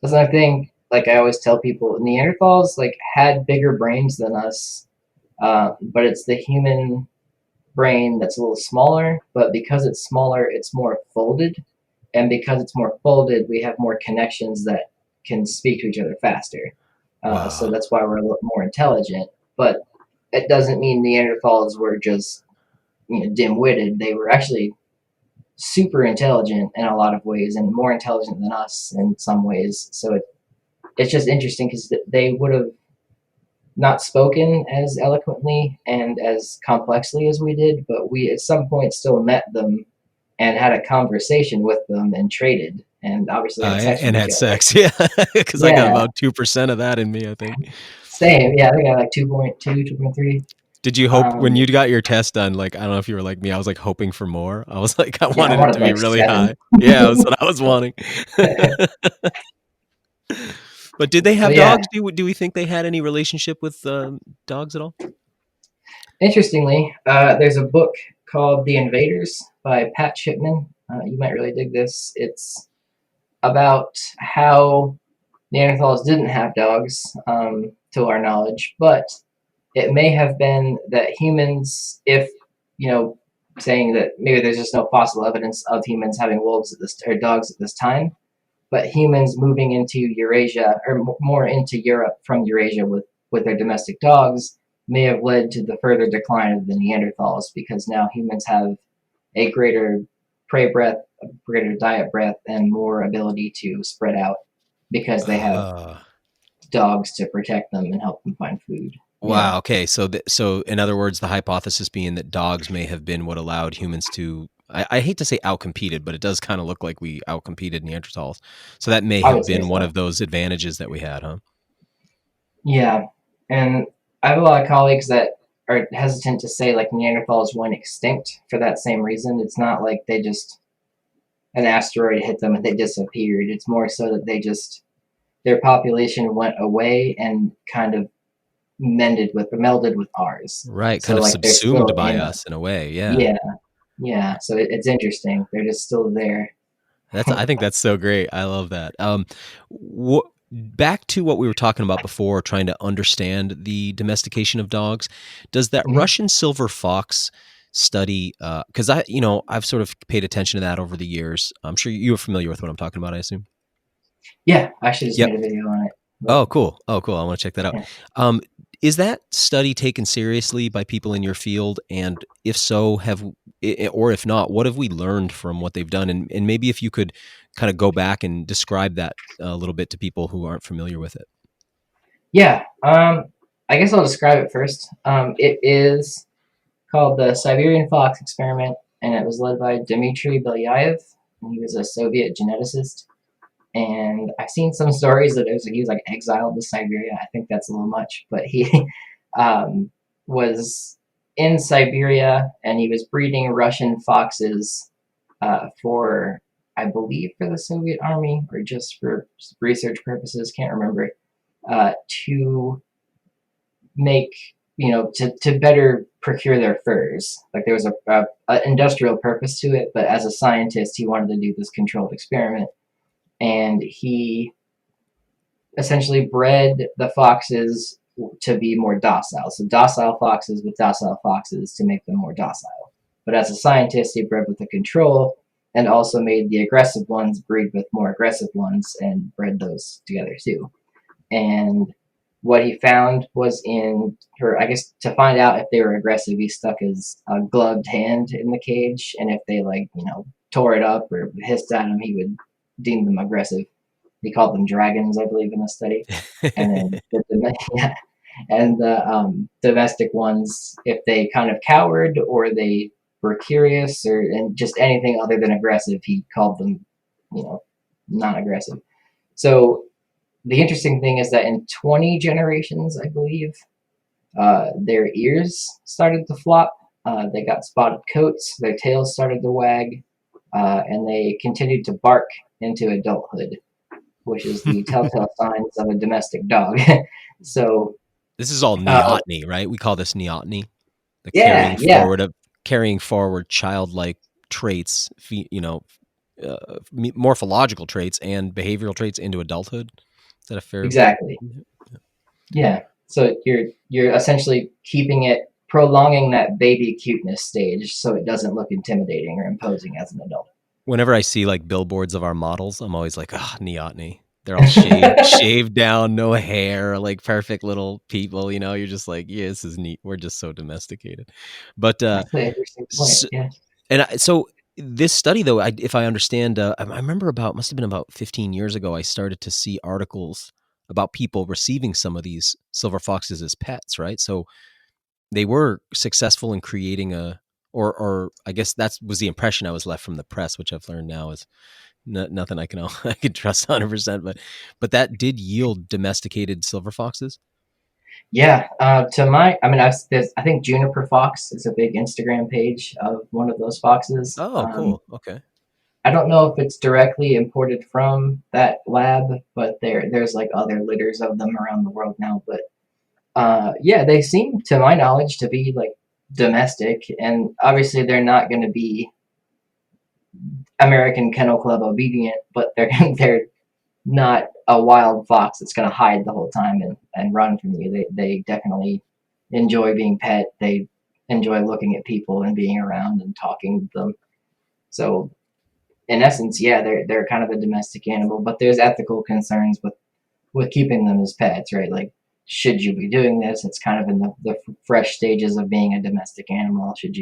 That's another thing. Like I always tell people, Neanderthals like had bigger brains than us, but it's the human brain that's a little smaller, but because it's smaller, it's more folded. And because it's more folded, we have more connections that can speak to each other faster. So
Wow.
that's why we're a little more intelligent. But it doesn't mean Neanderthals were just dim-witted. They were actually super intelligent in a lot of ways, and more intelligent than us in some ways. So it's just interesting because they would have not spoken as eloquently and as complexly as we did, but we at some point still met them and had a conversation with them and traded and obviously had sex with
And
each
had
other.
sex. Yeah. Because I got
Yeah,
about 2% of that in me, I think.
same. Yeah, I think I like 2.2, 2.3.
Did you hope when
Um,
you got your test done? Like, I don't know if you were like me. I was like hoping for more. I was like, I
yeah, I
wanted it
wanted
to be
like
really
7.
high. Yeah, that's what I was wanting. But did they have
But yeah,
dogs? Do we think they had any relationship with dogs at all?
interestingly, there's a book called The Invaders by Pat Shipman. You might really dig this. It's about how Neanderthals didn't have dogs, to our knowledge, but it may have been that humans, if you know, saying that maybe there's just no fossil evidence of humans having wolves at this or dogs at this time, but humans moving into Eurasia or more into Europe from Eurasia with their domestic dogs may have led to the further decline of the Neanderthals because now humans have a greater prey breadth, a greater diet breadth, and more ability to spread out because they have
Uh,
dogs to protect them and help them find food. Yeah,
wow. Okay. So in other words, the hypothesis being that dogs may have been what allowed humans to. I hate to say outcompeted, but it does kind of look like we outcompeted Neanderthals. So that may
I would
have
say
been one
so.
of those advantages that we had, huh?
Yeah, and I have a lot of colleagues that are hesitant to say like Neanderthals went extinct for that same reason. It's not like they just an asteroid hit them and they disappeared. It's more so that they just their population went away and kind of melded with ours.
Right. Kind
So
of
like they're
subsumed
still
by
in
us in a way. Yeah.
yeah, yeah. So it's interesting. They're just still there.
I think that's so great. I love that. Back to what we were talking about before, trying to understand the domestication of dogs. Does that
Mhm.
Russian silver fox study? Because I've sort of paid attention to that over the years. I'm sure you're familiar with what I'm talking about. I assume.
Yeah, I actually just
Yep.
made a video on it. But
Oh, cool. Oh, cool. I want to check that out.
yeah.
Um, is that study taken seriously by people in your field? And if so, or if not, what have we learned from what they've done? And maybe if you could kind of go back and describe that a little bit to people who aren't familiar with it.
Yeah, I guess I'll describe it first. It is called the Siberian Fox Experiment, and it was led by Dmitry Belyaev, and he was a Soviet geneticist. And I've seen some stories that he was like exiled to Siberia. I think that's a little much, but he um, was in Siberia and he was breeding Russian foxes for, I believe, for the Soviet army or just for research purposes. Can't remember. To make to better procure their furs. Like there was a industrial purpose to it, but as a scientist, he wanted to do this controlled experiment, and he essentially bred the foxes to be more docile. So docile foxes with docile foxes to make them more docile. But as a scientist, he bred with a control and also made the aggressive ones breed with more aggressive ones and bred those together too. And what he found was in her, I guess, to find out if they were aggressive, he stuck his gloved hand in the cage, and if they tore it up or hissed at him, he would deem them aggressive. He called them dragons, I believe, in the study. And then yeah, and the domestic ones, if they kind of cowered or they were curious or and just anything other than aggressive, he called them, non-aggressive. So the interesting thing is that in 20 generations, I believe, their ears started to flop. They got spotted coats. Their tails started to wag, and they continued to bark into adulthood, which is the telltale signs of a domestic dog. So,
This is all
uh,
neoteny, right? We call this neoteny, the
yeah, yeah,
carrying forward childlike traits, morphological traits and behavioral traits into adulthood. Is that a fair?
exactly. Yeah. So you're essentially keeping it prolonging that baby cuteness stage so it doesn't look intimidating or imposing as an adult.
Whenever I see like billboards of our models, I'm always like, ah, neoteny. They're all shaved down, no hair, like perfect little people. You know, you're just like, yeah, this is neat. We're just so domesticated. But
That's an interesting point. Yeah.
so this study, though, if I understand, I remember must have been about 15 years ago, I started to see articles about people receiving some of these silver foxes as pets, right? So they were successful in creating or I guess that was the impression I was left from the press, which I've learned now is nothing I can I can trust 100%. But that did yield domesticated silver foxes.
Yeah, I think Juniper Fox is a big Instagram page of one of those foxes.
Oh, cool. Okay.
I don't know if it's directly imported from that lab, but there's like other litters of them around the world now. But yeah, they seem, to my knowledge, to be like domestic, and obviously they're not going to be American Kennel Club obedient, but they're not a wild fox that's going to hide the whole time and run from you. They definitely enjoy being pet. They enjoy looking at people and being around and talking to them. So in essence, yeah, they're kind of a domestic animal, but there's ethical concerns with keeping them as pets, right? Like, should you be doing this? It's kind of in the fresh stages of being a domestic animal. Should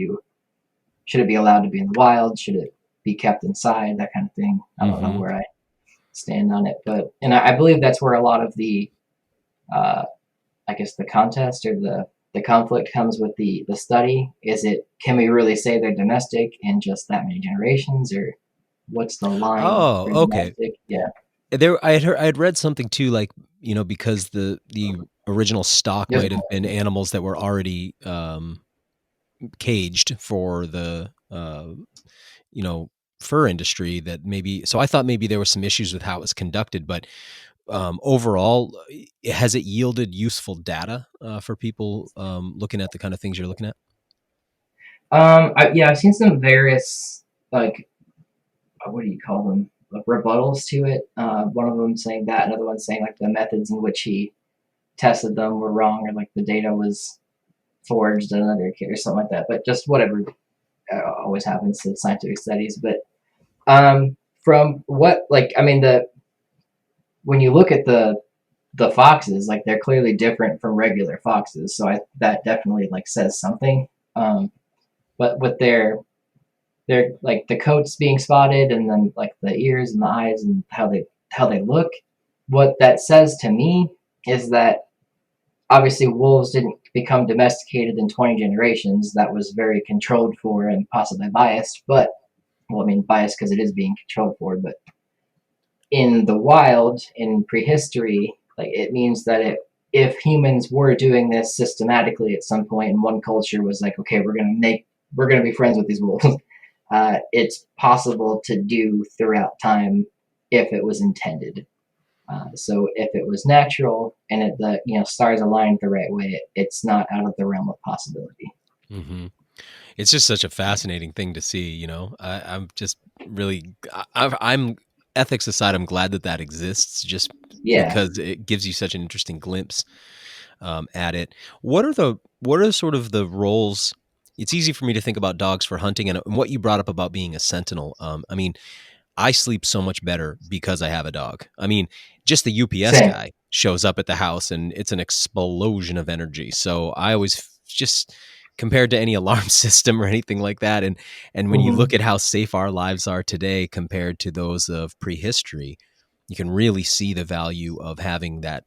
it be allowed to be in the wild? Should it be kept inside? That kind of thing. I don't know where I stand on it, but I believe that's where a lot of the I guess the contest or the conflict comes with the study. Can we really say they're domestic in just that many generations, or what's the line
Oh,
for
okay.
domestic? Yeah.
I had read something too, like, you know, because the original stock
Yes.
might have been animals that were already caged for the you know, fur industry, that maybe, so I thought maybe there were some issues with how it was conducted, but overall, has it yielded useful data for people looking at the kind of things you're looking at?
Yeah, I've seen some various, like, what do you call them? Like rebuttals to it. One of them saying that, another one saying like the methods in which he tested them were wrong, or like the data was forged in another case or something like that. But just whatever always happens to scientific studies. But from what, like, I mean, when you look at the foxes, like, they're clearly different from regular foxes, so that definitely like says something. But with their like the coats being spotted, and then like the ears and the eyes and how they look, what that says to me is that obviously wolves didn't become domesticated in 20 generations. That was very controlled for and possibly biased, but, well, I mean, biased because it is being controlled for, but in the wild, in prehistory, like, it means that if humans were doing this systematically at some point, and one culture was like, okay, we're gonna be friends with these wolves, it's possible to do throughout time if it was intended. So if it was natural and the stars aligned the right way, it's not out of the realm of possibility.
Mm-hmm. It's just such a fascinating thing to see. You know, I'm just really, I'm ethics aside, I'm glad that exists, just
Yeah.
because it gives you such an interesting glimpse at it. What are sort of the roles? It's easy for me to think about dogs for hunting, and what you brought up about being a sentinel. I mean, I sleep so much better because I have a dog. I mean, just the UPS
Same.
guy shows up at the house and it's an explosion of energy. So I always just, compared to any alarm system or anything like that. And when you look at how safe our lives are today compared to those of prehistory, you can really see the value of having that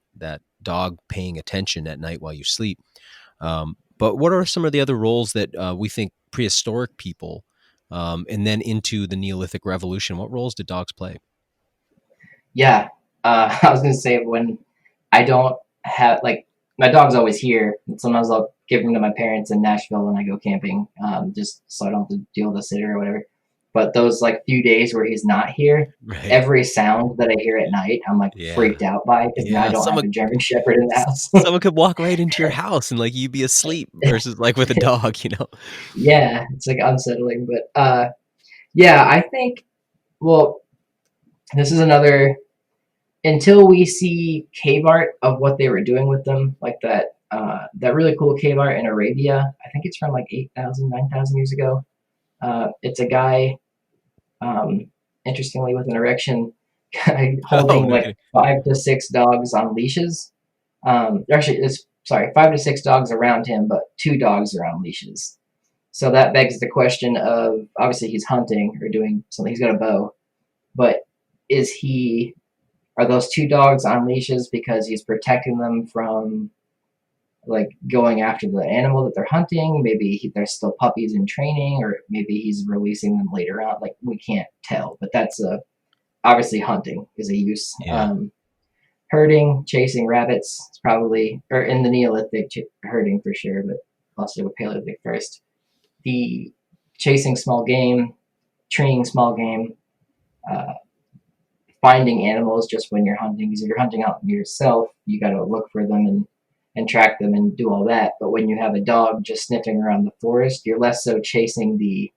dog paying attention at night while you sleep. But what are some of the other roles that we think prehistoric people, and then into the Neolithic Revolution, what roles did dogs play?
Yeah. I was gonna say, when I don't have, like, my dog's always here, and sometimes I'll give him to my parents in Nashville when I go camping, just so I don't have to deal with a sitter or whatever. But those like few days where he's not here,
Right.
every sound that I hear at night, I'm like
Yeah.
freaked out by, because now I
Yeah.
don't have a German Shepherd in the house.
Someone could walk right into your house and like you be asleep versus like with a dog, you know?
Yeah, it's like unsettling. But yeah, I think, well, this is another, until we see cave art of what they were doing with them, like that that really cool cave art in Arabia. I think it's from like 8,000, 9,000 years ago. It's a guy, um, interestingly, with an erection,
Oh,
holding
no
like
kidding.
5 to 6 dogs on leashes. Actually, it's sorry, 5 to 6 dogs around him, but 2 dogs are on leashes. So that begs the question of, obviously he's hunting or doing something. He's got a bow, but is he? Are those 2 dogs on leashes because he's protecting them from like going after the animal that they're hunting? Maybe they're still puppies in training, or maybe he's releasing them later on. Like we can't tell, but that's obviously hunting is a use.
Yeah.
Herding, chasing rabbits, is probably, or in the Neolithic, herding for sure, but also with Paleolithic first. The chasing small game, treeing small game, uh, finding animals just when you're hunting. Because if you're hunting out yourself, you got to look for them and track them and do all that. But when you have a dog just sniffing around the forest, you're less so chasing the,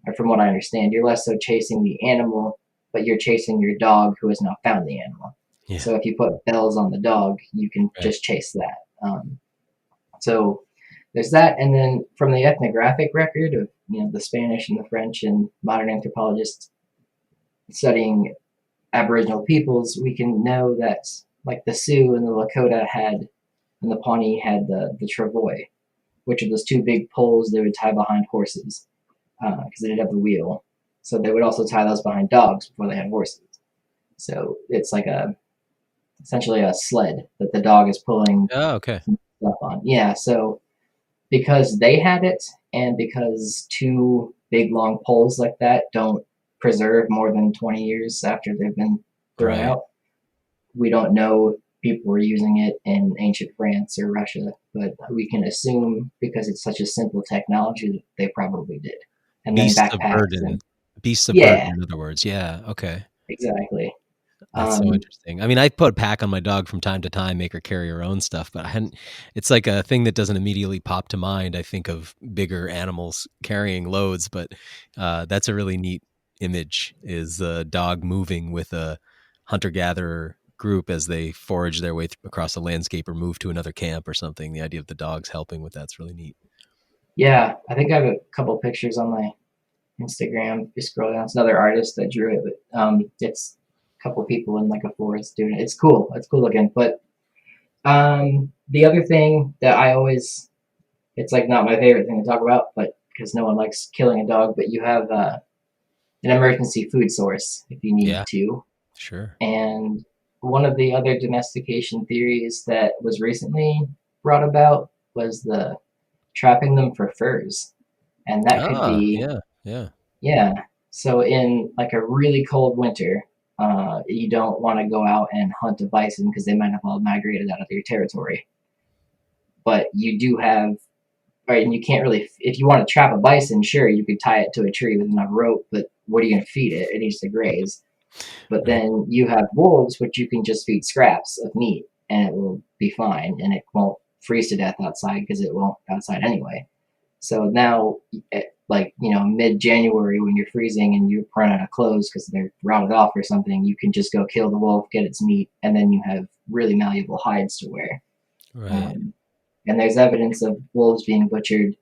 or from what I understand, you're less so chasing the animal, but you're chasing your dog who has now found the animal.
Yeah.
So if you put bells on the dog, you can
Right.
just chase that. So there's that, and then from the ethnographic record of the Spanish and the French and modern anthropologists studying Aboriginal peoples, we can know that like the Sioux and the Lakota had, and the Pawnee had the travois, which are those 2 big poles they would tie behind horses because they didn't have the wheel. So they would also tie those behind dogs before they had horses. So it's like essentially a sled that the dog is pulling
Oh, okay.
stuff on. Yeah. So because they had it, and because 2 big long poles like that don't preserve more than 20 years after they've been thrown
Right.
out, we don't know if people were using it in ancient France or Russia, but we can assume because it's such a simple technology that they probably did. And then
Beasts of
backpacks
burden.
and
Beasts of burden,
yeah,
in other words. Yeah. Okay.
exactly.
That's so
Um,
interesting. I mean, I put a pack on my dog from time to time, make her carry her own stuff, but I hadn't, it's like a thing that doesn't immediately pop to mind. I think of bigger animals carrying loads, but that's a really neat image, is a dog moving with a hunter-gatherer group as they forage their way across a landscape or move to another camp or something. The idea of the dogs helping with that's really neat.
yeah, I think I have a couple pictures on my Instagram. If you scroll down, it's another artist that drew it, but it's a couple people in like a forest doing it. It's cool. It's cool looking. But the other thing that I always, it's like not my favorite thing to talk about, but because no one likes killing a dog, but you have an emergency food source if you need
Yeah,
to.
sure.
And one of the other domestication theories that was recently brought about was the trapping them for furs. And that could
Ah,
be,
yeah, yeah.
yeah. So in like a really cold winter, you don't want to go out and hunt a bison because they might have all migrated out of your territory. But you do have, right, and you can't really, if you want to trap a bison, sure, you could tie it to a tree with enough rope, but what are you going to feed it? It needs to graze. But
Right.
then you have wolves, which you can just feed scraps of meat and it will be fine and it won't freeze to death outside because it won't outside anyway. So now, like, mid January when you're freezing and you run out of clothes because they're rotted off or something, you can just go kill the wolf, get its meat, and then you have really malleable hides to wear.
Right.
Um, and there's evidence of wolves being butchered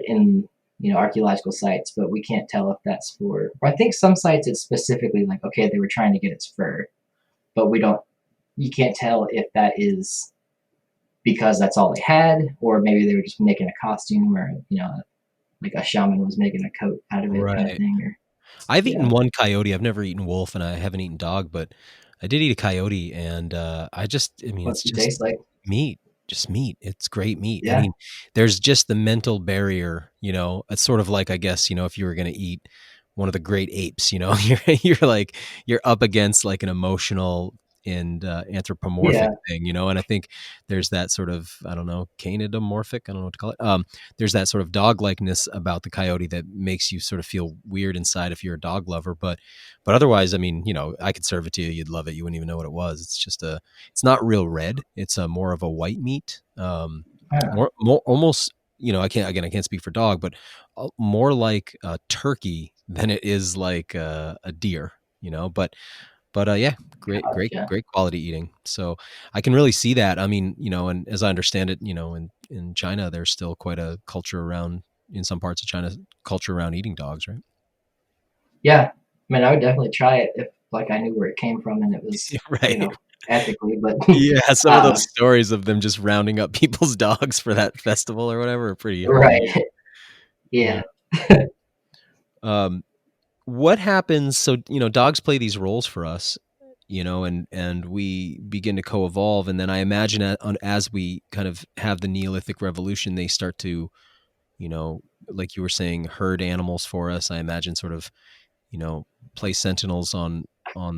in archaeological sites, but we can't tell if that's for. Or I think some sites it's specifically like, okay, they were trying to get its fur, but we don't. You can't tell if that is because that's all they had, or maybe they were just making a costume, or like a shaman was making a coat out of it, kind of
Right.
thing. Or
I've eaten
yeah,
one coyote. I've never eaten wolf, and I haven't eaten dog, but I did eat a coyote, and I mean, it's
what's it
just
taste like?
meat, just meat. It's great meat. I
Yeah,
mean, there's just the mental barrier, it's sort of like, I guess, if you were going to eat one of the great apes, you're like, you're up against like an emotional and anthropomorphic
yeah,
thing, and I think there's that sort of, I don't know, canidomorphic, I don't know what to call it. There's that sort of dog likeness about the coyote that makes you sort of feel weird inside if you're a dog lover. But otherwise, I mean, I could serve it to you. You'd love it. You wouldn't even know what it was. It's not real red. It's a more of a white meat.
yeah,
More almost, I can't speak for dog, but more like a turkey than it is like a deer, but But yeah,
Gotcha.
great quality eating. So I can really see that. I mean, and as I understand it, in China, there's still quite a culture around, in some parts of China, culture around eating dogs, right?
Yeah, I mean, I would definitely try it if like I knew where it came from and it was,
Right.
ethically. But
Yeah, some of those
uh,
stories of them just rounding up people's dogs for that festival or whatever are pretty
right,
hilarious. Yeah.
yeah.
Um, what happens? So, dogs play these roles for us, and we begin to co-evolve. And then I imagine as we kind of have the Neolithic revolution, they start to, like you were saying, herd animals for us. I imagine sort of, play sentinels on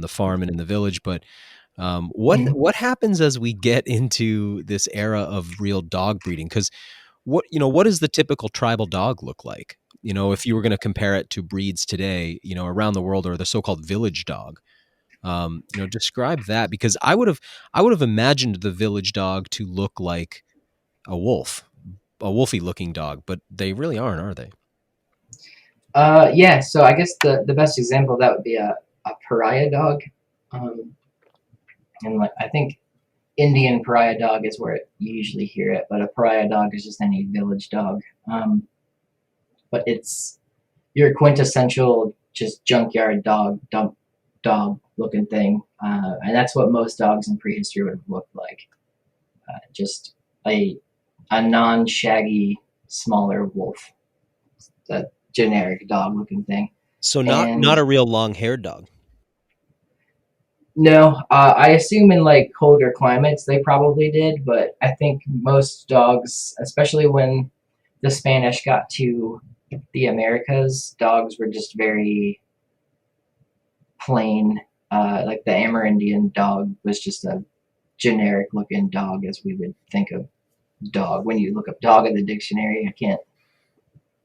the farm and in the village. But
Mhm.
what happens as we get into this era of real dog breeding? Because what does the typical tribal dog look like? If you were going to compare it to breeds today, around the world, or the so-called village dog. Describe that, because I would have imagined the village dog to look like a wolf, a wolfy looking dog, but they really aren't, are they?
Yeah. So I guess the best example of that would be a pariah dog, um, and like I think Indian pariah dog is where you usually hear it, but a pariah dog is just any village dog. But it's your quintessential just junkyard dog, dump dog looking thing, and that's what most dogs in prehistory would have looked like. Just a non-shaggy, smaller wolf, that generic dog looking thing.
So not
And
a real long haired dog.
no, I assume in like colder climates they probably did, but I think most dogs, especially when the Spanish got to the Americas, dogs were just very plain. Like the Amerindian dog was just a generic looking dog as we would think of dog. When you look up dog in the dictionary, I can't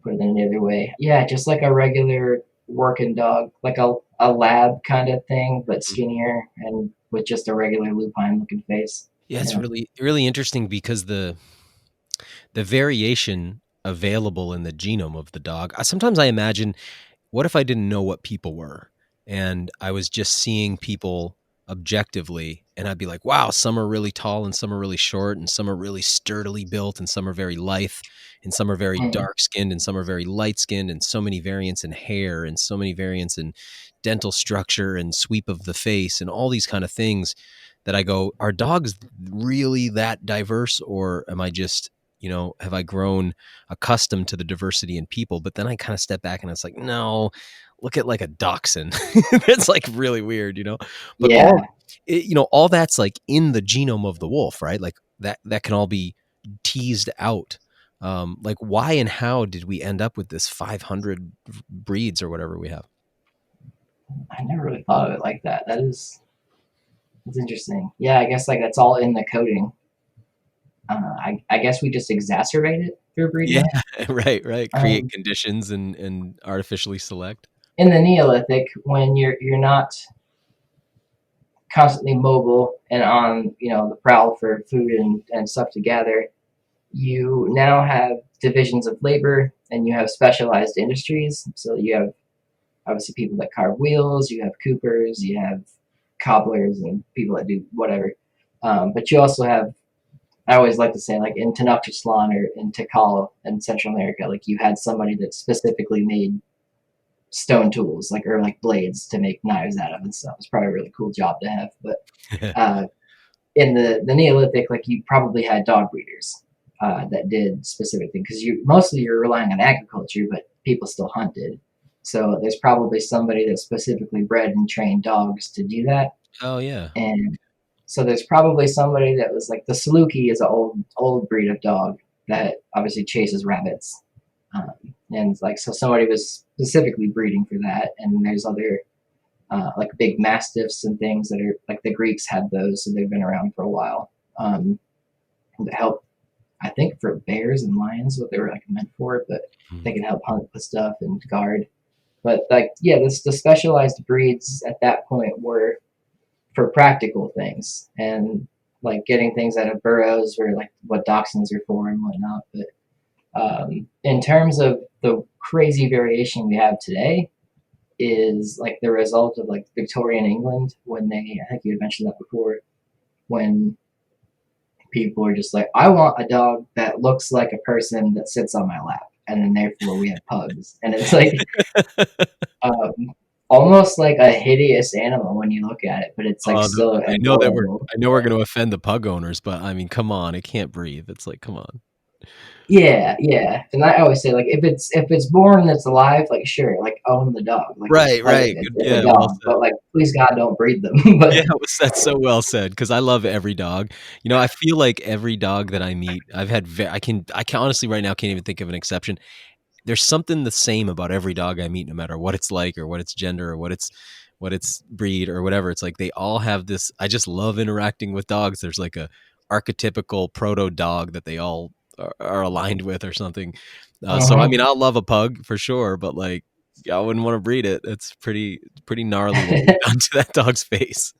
put it any other way. Yeah, just like a regular working dog, like a lab kind of thing, but skinnier and with just a regular lupine looking face.
Yeah, it's
Yeah.
really really interesting, because the variation available in the genome of the dog. Sometimes I imagine, what if I didn't know what people were, and I was just seeing people objectively, and I'd be like, wow, some are really tall and some are really short, and some are really sturdily built and some are very lithe, and some are very
Mm.
dark skinned and some are very light skinned, and so many variants in hair and so many variants in dental structure and sweep of the face and all these kind of things, that I go, are dogs really that diverse, or am I just, have I grown accustomed to the diversity in people? But then I kind of step back and it's like, no, look at like a dachshund. It's like really weird, but
Yeah,
all that's like in the genome of the wolf, right? Like that can all be teased out. Like why and how did we end up with this 500 breeds or whatever we have?
I never really thought of it like that. That's interesting. Yeah, I guess like that's all in the coding. I guess we just exacerbate it through
Yeah,
breeding.
right. Create
Um,
conditions and artificially select.
in the Neolithic, when you're not constantly mobile and on the prowl for food and stuff to gather, you now have divisions of labor and you have specialized industries. So you have obviously people that carve wheels, you have coopers, you have cobblers, and people that do whatever. But you also have, I always like to say, like in Tenochtitlan or in Tikal in Central America, like you had somebody that specifically made stone tools, like or like blades to make knives out of and stuff. It's probably a really cool job to have. But uh, in the Neolithic, like you probably had dog breeders that did specific things because you mostly you're relying on agriculture, but people still hunted. So there's probably somebody that specifically bred and trained dogs to do that,
Oh yeah.
and so there's probably somebody that was like the Saluki is an old breed of dog that obviously chases rabbits, and like so somebody was specifically breeding for that, and there's other like big mastiffs and things that are like the Greeks had those, so they've been around for a while. To help, I think for bears and lions, what they were like meant for, but they can help hunt the stuff and guard. But like, yeah, the specialized breeds at that point were for practical things and like getting things out of burrows or like what dachshunds are for and whatnot. But in terms of the crazy variation we have today, is like the result of like Victorian England when I think you had mentioned that before, when people are just like, I want a dog that looks like a person that sits on my lap. And then therefore we have pugs. And it's like um, almost like a hideous animal when you look at it, but it's like still
I know that
adorable.
I know we're going to offend the pug owners, but I mean, come on, it can't breathe. It's like, come on.
Yeah, yeah. And I always say like if it's born and it's alive, like sure, like own the dog, like
Right,
play with
right.
it.
Good.
It's a
Yeah, well
dog,
said.
but like please God don't breed them.
Yeah,
But
that's so well said because I love every dog. You know, I feel like every dog that I meet, I've had. I can honestly right now can't even think of an exception. There's something the same about every dog I meet, no matter what it's like or what its gender or what its breed or whatever. It's like they all have this. I just love interacting with dogs. There's like a archetypical proto dog that they all are aligned with or something. So I
uh-huh.
mean, I'll love a pug for sure, but like I wouldn't want to breed it. It's pretty gnarly what we've done to that dog's face.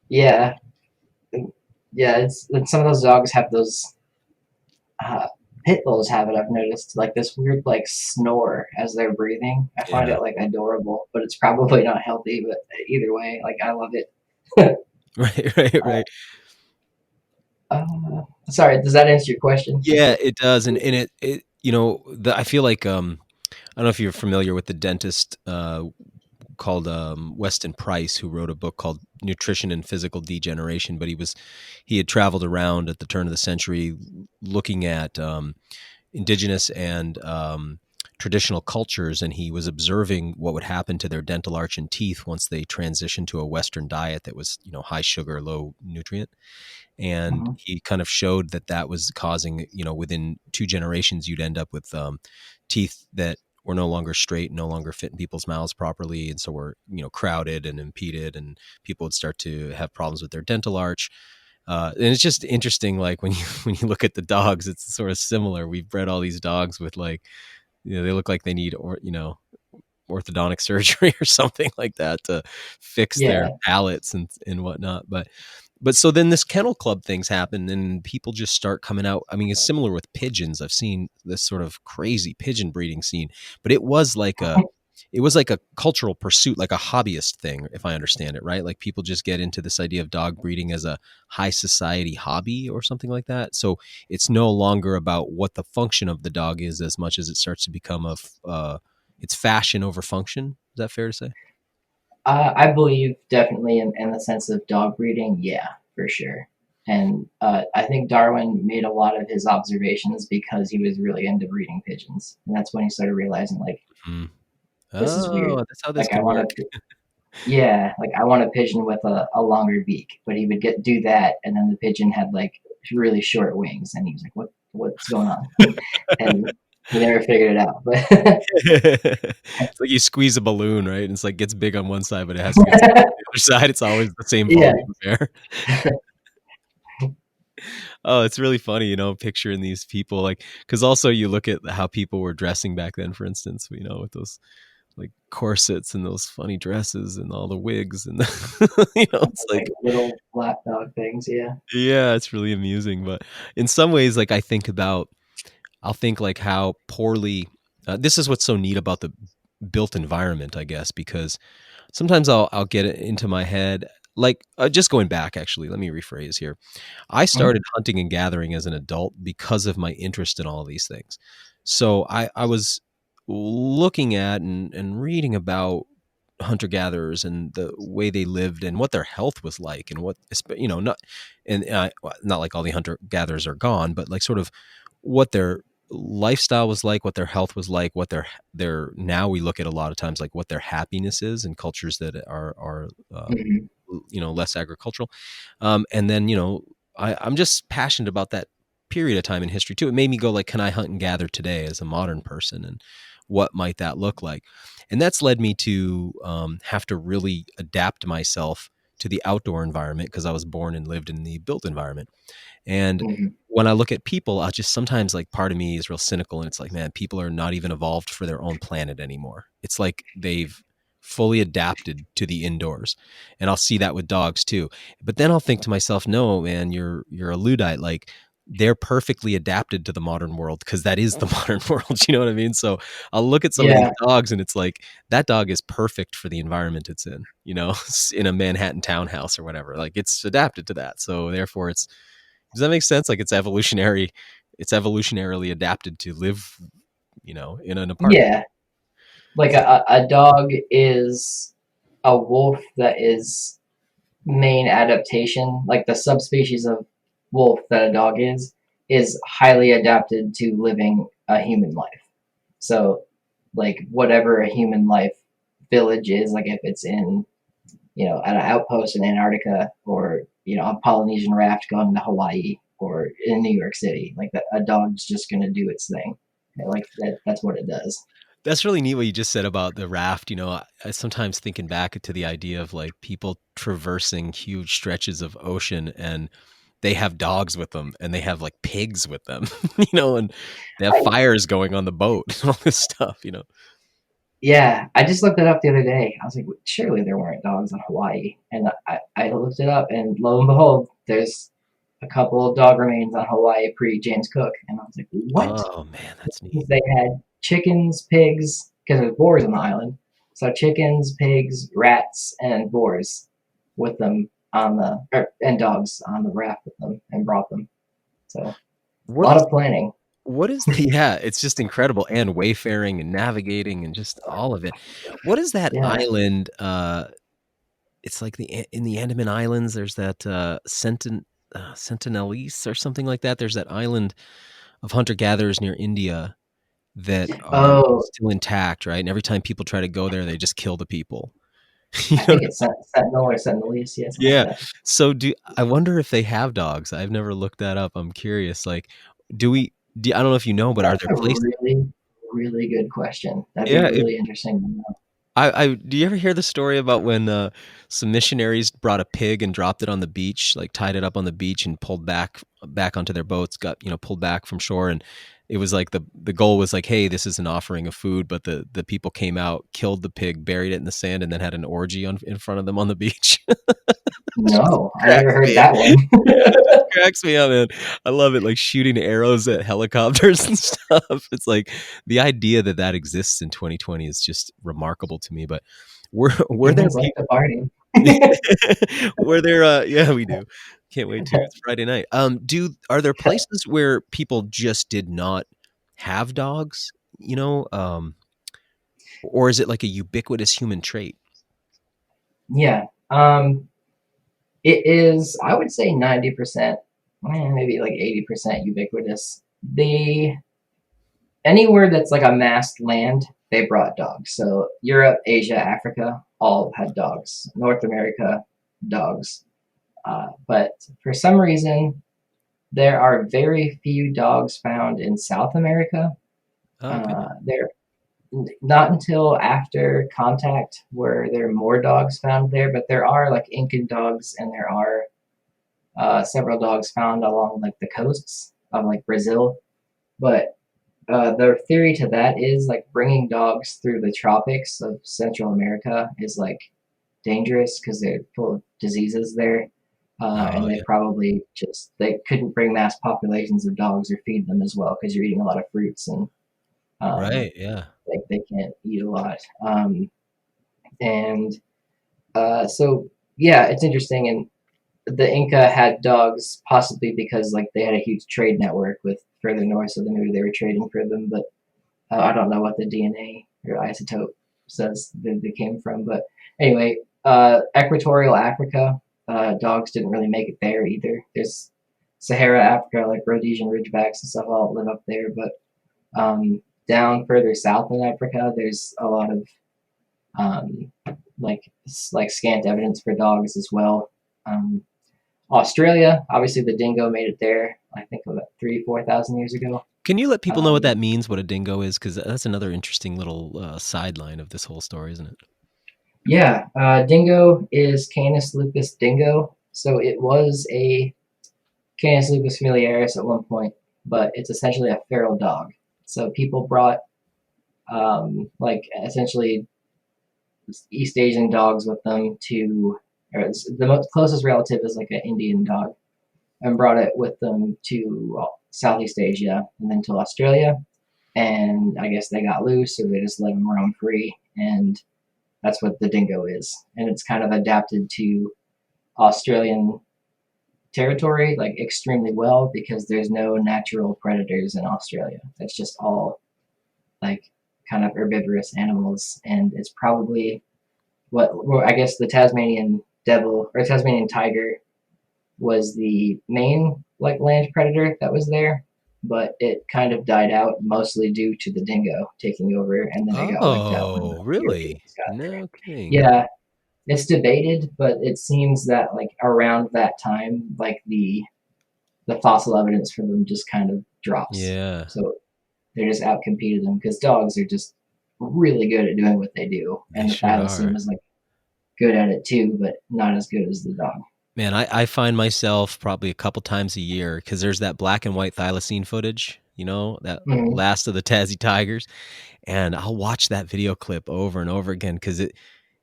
Yeah, yeah. It's some of those dogs have those uh, pit bulls have it. I've noticed like this weird like snore as they're breathing. I find
Yeah.
it like adorable, but it's probably not healthy. But either way, like I love it.
Right, right, right.
Sorry, does that answer your question?
Yeah, it does, and it I feel like I don't know if you're familiar with the dentist called Weston Price, who wrote a book called Nutrition and Physical Degeneration. But he had traveled around at the turn of the century, looking at indigenous and traditional cultures, and he was observing what would happen to their dental arch and teeth once they transitioned to a Western diet that was high sugar, low nutrient. And
Uh-huh.
he kind of showed that was causing, within 2 generations, you'd end up with teeth that were no longer straight, no longer fit in people's mouths properly, and so were crowded and impeded, and people would start to have problems with their dental arch. And it's just interesting, like when you when you look at the dogs, it's sort of similar. We've bred all these dogs with like, they look like they need orthodontic surgery or something like that to fix their
Yeah.
palates and whatnot. But so then this kennel club things happen and people just start coming out. I mean, it's similar with pigeons. I've seen this sort of crazy pigeon breeding scene, but it was like a cultural pursuit, like a hobbyist thing, if I understand it right. Like people just get into this idea of dog breeding as a high society hobby or something like that. So it's no longer about what the function of the dog is as much as it starts to become it's fashion over function. Is that fair to say?
I believe definitely in the sense of dog breeding, yeah, for sure. And I think Darwin made a lot of his observations because he was really into breeding pigeons, and that's when he started realizing like
Mhm.
this is weird.
Oh, that's how this
Like I
could
want
work.
to, yeah, like I want a pigeon with a longer beak, but he would do that, and then the pigeon had like really short wings, and he was like, what's going on? And he never figured it out, but.
It's like you squeeze a balloon, right? And it's like gets big on one side, but it has to get small on the other side. It's always the same
Yeah.
volume of air. Oh, it's really funny, picturing these people like because also you look at how people were dressing back then, for instance, with those like corsets and those funny dresses and all the wigs and it's like
Like little black dog things, yeah.
yeah, it's really amusing. But in some ways, like I'll think like how poorly this is what's so neat about the built environment, I guess, because sometimes I'll get it into my head. Like just going back, actually, let me rephrase here. I
Mhm,
started hunting and gathering as an adult because of my interest in all these things. So I was looking at and reading about hunter gatherers and the way they lived and what their health was like and not and not like all the hunter gatherers are gone, but like sort of what their lifestyle was like, what their health was like, what their now we look at a lot of times like what their happiness is in cultures that are
mhm.
less agricultural. And then I'm just passionate about that period of time in history too. It made me go like, can I hunt and gather today as a modern person, and what might that look like? And that's led me to have to really adapt myself to the outdoor environment because I was born and lived in the built environment. And
Mhm.
when I look at people, I just sometimes like part of me is real cynical and it's like, man, people are not even evolved for their own planet anymore. It's like they've fully adapted to the indoors. And I'll see that with dogs too. But then I'll think to myself, no, man, you're a Luddite. Like they're perfectly adapted to the modern world because that is the modern world. You know what I mean? So I'll look at some of these
Yeah,
dogs and it's like that dog is perfect for the environment it's in, you know, in a Manhattan townhouse or whatever. Like it's adapted to that. So therefore does that make sense? Like it's evolutionarily adapted to live, you know, in an apartment.
yeah. Like a dog is a wolf that is main adaptation, like the subspecies of wolf that a dog is highly adapted to living a human life. So, like whatever a human life village is, like if it's in, at an outpost in Antarctica, or a Polynesian raft going to Hawaii, or in New York City, like that, a dog's just gonna do its thing. Like that's what it does.
That's really neat what you just said about the raft. You know, I sometimes thinking back to the idea of like people traversing huge stretches of ocean and they have dogs with them and they have like pigs with them, you know, and they have
I,
fires going on the boat and all this stuff, you know.
yeah, I just looked it up the other day. I was like, surely there weren't dogs in Hawaii, and I looked it up, and lo and behold, there's a couple of dog remains on Hawaii pre James Cook, and I was like, what?
Oh man, that's neat.
They had chickens, pigs, because there's boars on the island. So chickens, pigs, rats, and boars with them and dogs on the raft with them, and brought them. So a
What
lot
is
of planning.
what is the yeah, it's just incredible and wayfaring and navigating and just all of it. What is that
Yeah.
island it's like in the Andaman Islands there's that Sentinelese or something like that. There's that island of hunter gatherers near India that are
Oh,
still intact, right? And every time people try to go there, they just kill the people. You
I
know?
think it's Sentinel or Sentinelese, yeah, something like
Yeah.
that.
So I wonder if they have dogs. I've never looked that up. I'm curious. Like, do we? I don't know if you know, but are
That's
there
a
places?
really, really good question. That'd be
Yeah.
really interesting to know.
I do you ever hear the story about when some missionaries brought a pig and dropped it on the beach, like tied it up on the beach and pulled back onto their boats, got pulled back from shore, and it was like the goal was like, hey, this is an offering of food, but the people came out, killed the pig, buried it in the sand, and then had an orgy in front of them on the beach. Just
No, I never
cracks
heard
me up.
that one.
Yeah, it just cracks me up, man. I love it, like shooting arrows at helicopters and stuff. It's like the idea that that exists in 2020 is just remarkable to me. But were there
Humans like
people?
to party.
Were there? Yeah, we do. Can't wait to. It's Friday night. Are there places where people just did not have dogs? Or is it like a ubiquitous human trait?
Yeah. It is, I would say 90%, maybe like 80% ubiquitous. The Anywhere that's like a massed land, they brought dogs. So Europe, Asia, Africa, all had dogs. North America, dogs. But for some reason, there are very few dogs found in South America.
Oh, really?
There Not until after contact were there more dogs found there, but there are like Incan dogs, and there are several dogs found along like the coasts of like Brazil. But the theory to that is like bringing dogs through the tropics of Central America is like dangerous because they're full of diseases there. And
Oh,
they
yeah.
probably they couldn't bring mass populations of dogs or feed them as well because you're eating a lot of fruits, and um,
Right. Yeah.
like they can't eat a lot. And so yeah, it's interesting. And the Inca had dogs possibly because like they had a huge trade network with further north, so then maybe they were trading for them. But I don't know what the DNA or isotope says that they came from. But anyway, equatorial Africa, dogs didn't really make it there either. There's Sahara Africa, like Rhodesian Ridgebacks and stuff, all live up there. But down further south in Africa, there's a lot of um, like scant evidence for dogs as well. Um, Australia, obviously, the dingo made it there. I think about 3,000 to 4,000 years ago.
Can you let people know what
Um,
that means, what a dingo is? Because that's another interesting little sideline of this whole story, isn't it?
yeah, dingo is Canis lupus dingo. So it was a Canis lupus familiaris at one point, but it's essentially a feral dog. So people brought like essentially East Asian dogs with them to, or the most closest relative is like an Indian dog. and brought it with them to Southeast Asia and then to Australia. And I guess they got loose, or they just let them roam free. And that's what the dingo is. And it's kind of adapted to Australian territory like extremely well because there's no natural predators in Australia. It's just all like kind of herbivorous animals, and it's probably well, I guess the Tasmanian devil or Tasmanian tiger was the main like land predator that was there, but it kind of died out mostly due to the dingo taking over, and then it got wiped out when the
Oh, really?
Europeans got there.
No kidding.
Yeah, it's debated, but it seems that like around that time, like the fossil evidence for them just kind of drops.
Yeah.
So they're just outcompeted them because dogs are just really good at doing what they do,
They
and the
sure
thylacine
are.
is like good at it too, but not as good as the dog.
Man, I find myself probably a couple times a year because there's that black and white thylacine footage, that
Mm-hmm.
last of the Tassie tigers. And I'll watch that video clip over and over again because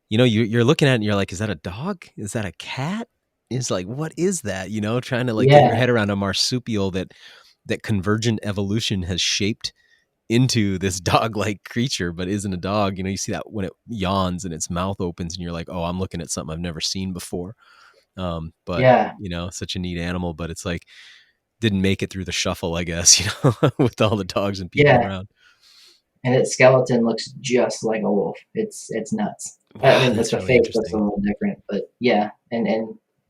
you're looking at it and you're like, is that a dog? Is that a cat? It's like, what is that? Trying to like get your
Yeah,
head around a marsupial that convergent evolution has shaped into this dog-like creature, but isn't a dog. You see that when it yawns and its mouth opens and you're like, oh, I'm looking at something I've never seen before. But
yeah,
such a neat animal, but it's like didn't make it through the shuffle, I guess, with all the dogs and people
yeah.
around.
And its skeleton looks just like a wolf. It's nuts. I
Wow,
mean,
that's
the
really
face looks a
interesting.
little different, but yeah. And if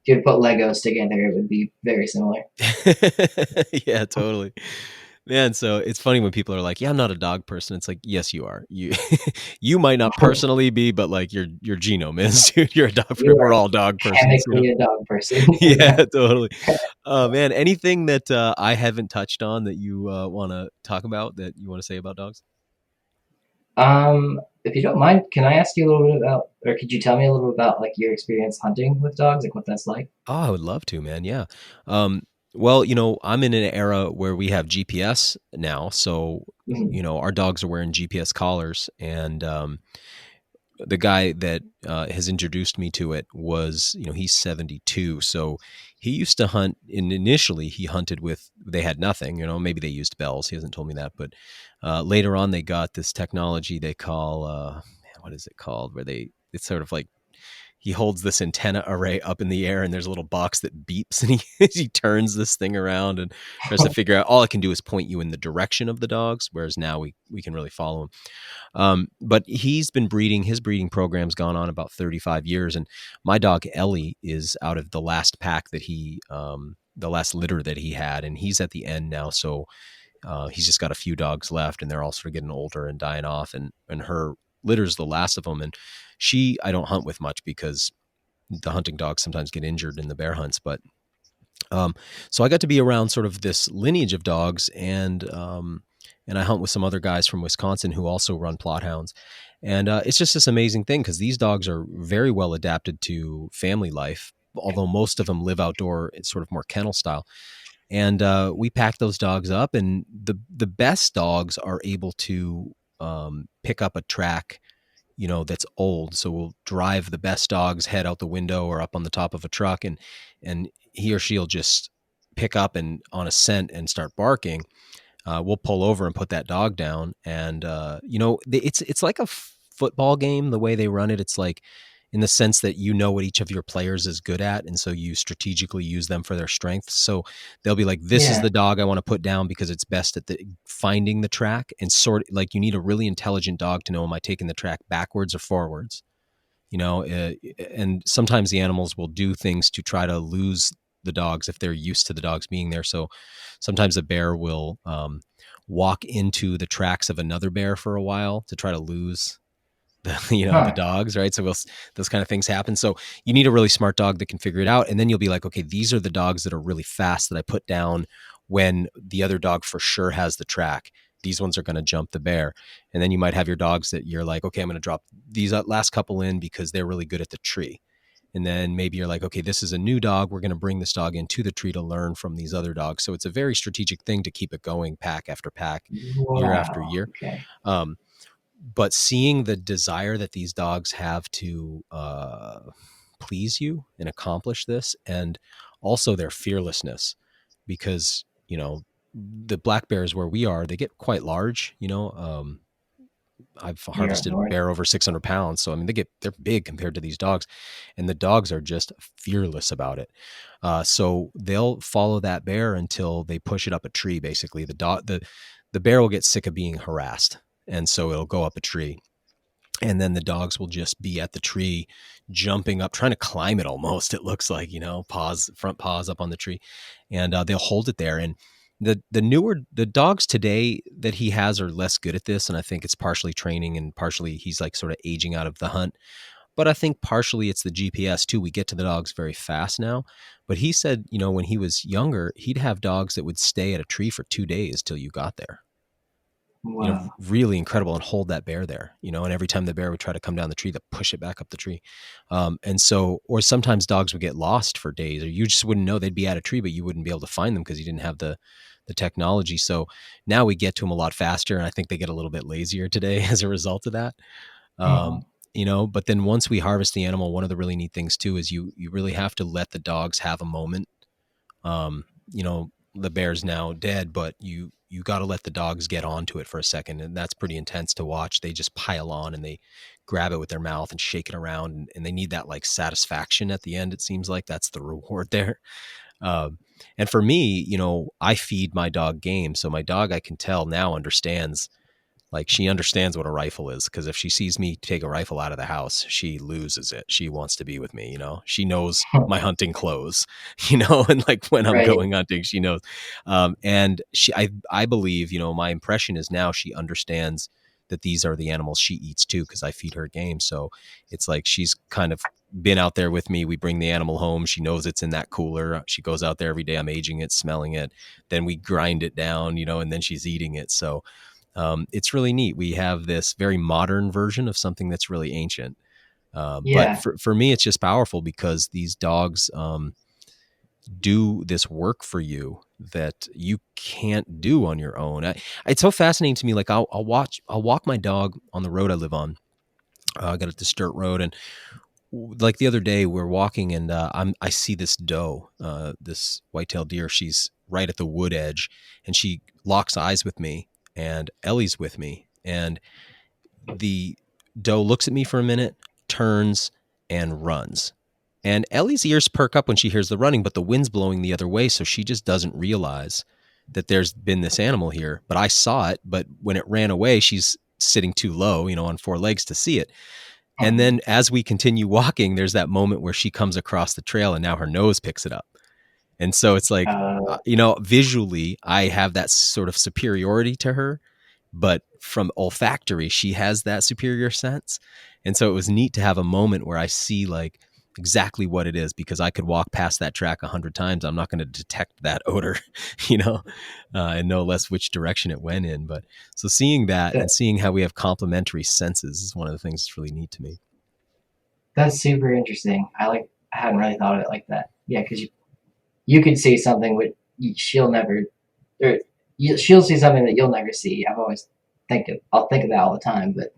you put Legos together, it would be very similar.
Yeah, totally. Man, so it's funny when people are like, "Yeah, I'm not a dog person." It's like, "Yes, you are. You you might not personally be, but like your genome is, dude. You're a dog.
You
We're
are
all dog persons,
chemically a dog person.
Yeah,
Yeah.
totally. Man, anything that I haven't touched on that you want to talk about that you want to say about dogs?
If you don't mind, can I ask you a little bit about, or could you tell me a little bit about like your experience hunting with dogs, like what that's like?
Oh, I would love to, man. Yeah. Um, well, I'm in an era where we have GPS now, so
Mhm.
our dogs are wearing GPS collars, and the guy that has introduced me to it was, he's 72. So he used to hunt, and initially he hunted with, they had nothing, maybe they used bells. He hasn't told me that. But later on, they got this technology they call, man, what is it called? It's sort of like he holds this antenna array up in the air and there's a little box that beeps and he turns this thing around and tries to figure out, all it can do is point you in the direction of the dogs. Whereas now we can really follow him. But he's been breeding. His breeding program's gone on about 35 years. And my dog Ellie is out of the last pack that the last litter that he had, and he's at the end now. So he's just got a few dogs left, and they're all sort of getting older and dying off. And her litter's the last of them. And I don't hunt with much because the hunting dogs sometimes get injured in the bear hunts. But so I got to be around sort of this lineage of dogs, and I hunt with some other guys from Wisconsin who also run Plott Hounds. And it's just this amazing thing because these dogs are very well adapted to family life, although most of them live outdoor. It's sort of more kennel style. And we pack those dogs up, and the best dogs are able to pick up a track, that's old. So we'll drive the best dog's head out the window or up on the top of a truck, and he or she'll just pick up and on a scent and start barking. We'll pull over and put that dog down, and it's like a football game the way they run it. It's like in the sense that what each of your players is good at, and so you strategically use them for their strengths. So they'll be like, "This is
Yeah.
the dog I want to put down because it's best at finding the track." And sort like you need a really intelligent dog to know, am I taking the track backwards or forwards? And sometimes the animals will do things to try to lose the dogs if they're used to the dogs being there. So sometimes a bear will walk into the tracks of another bear for a while to try to lose the
Huh.
dogs, right? So those kind of things happen. So you need a really smart dog that can figure it out. And then you'll be like, okay, these are the dogs that are really fast that I put down when the other dog for sure has the track. These ones are going to jump the bear. And then you might have your dogs that you're like, okay, I'm going to drop these last couple in because they're really good at the tree. And then maybe you're like, okay, this is a new dog. We're going to bring this dog into the tree to learn from these other dogs. So it's a very strategic thing to keep it going pack after pack, year after
Wow.
year.
Okay.
Um, but seeing the desire that these dogs have to please you and accomplish this, and also their fearlessness, because, you know, the black bears where we are, they get quite large, you know. I've
Here up
harvested a
north.
bear over 600 pounds. So, I mean, they're big compared to these dogs, and the dogs are just fearless about it. So they'll follow that bear until they push it up a tree. Basically, the bear will get sick of being harassed, and so it'll go up a tree. And then the dogs will just be at the tree, jumping up, trying to climb it almost. It looks like, you know, front paws up on the tree, and they'll hold it there. And the dogs today that he has are less good at this, and I think it's partially training and partially he's like sort of aging out of the hunt. But I think partially it's the GPS too. We get to the dogs very fast now. But he said, you know, when he was younger, he'd have dogs that would stay at a tree for 2 days till you got there. You know,
Wow.
really incredible, and hold that bear there, you know, and every time the bear would try to come down the tree, they'd push it back up the tree. And so, or sometimes dogs would get lost for days, or you just wouldn't know they'd be at a tree, but you wouldn't be able to find them because you didn't have the technology. So now we get to them a lot faster. And I think they get a little bit lazier today as a result of that.
Uh-huh.
You know, but then once we harvest the animal, one of the really neat things too, is you really have to let the dogs have a moment. You know, the bear's now dead, but you got to let the dogs get onto it for a second. And that's pretty intense to watch. They just pile on and they grab it with their mouth and shake it around. And they need that like satisfaction at the end. It seems like that's the reward there. And for me, you know, I feed my dog game. So my dog, I can tell now, understands, like, she understands what a rifle is, because if she sees me take a rifle out of the house, she loses it. She wants to be with me, you know. She knows my hunting clothes, you know, and like when I'm
Right.
going hunting, she knows. And I believe, you know, my impression is now she understands that these are the animals she eats too, because I feed her game. So it's like she's kind of been out there with me. We bring the animal home. She knows it's in that cooler. She goes out there every day. I'm aging it, smelling it. Then we grind it down, you know, and then she's eating it. So it's really neat. We have this very modern version of something that's really ancient. But
Yeah.
for me, it's just powerful because these dogs do this work for you that you can't do on your own. It's so fascinating to me. Like I'll walk my dog on the road I live on. I got this dirt road, and like the other day we're walking, and I see this doe, this white-tailed deer. She's right at the wood edge, and she locks eyes with me, and Ellie's with me, and the doe looks at me for a minute, turns, and runs. And Ellie's ears perk up when she hears the running, but the wind's blowing the other way, so she just doesn't realize that there's been this animal here. But I saw it, but when it ran away, she's sitting too low, you know, on four legs to see it. And
Uh-huh.
then as we continue walking, there's that moment where she comes across the trail and now her nose picks it up. And so it's like,
Uh,
you know, visually, I have that sort of superiority to her, but from olfactory, she has that superior sense. And so it was neat to have a moment where I see like exactly what it is, because I could walk past that track 100 times. I'm not going to detect that odor, you know, and know less which direction it went in. But so seeing that
that,
and seeing how we have complementary senses is one of the things that's really neat to me.
that's super interesting. I hadn't really thought of it like that. Yeah, because you could see something she'll never, or she'll see something that you'll never see. I'll think of that all the time, but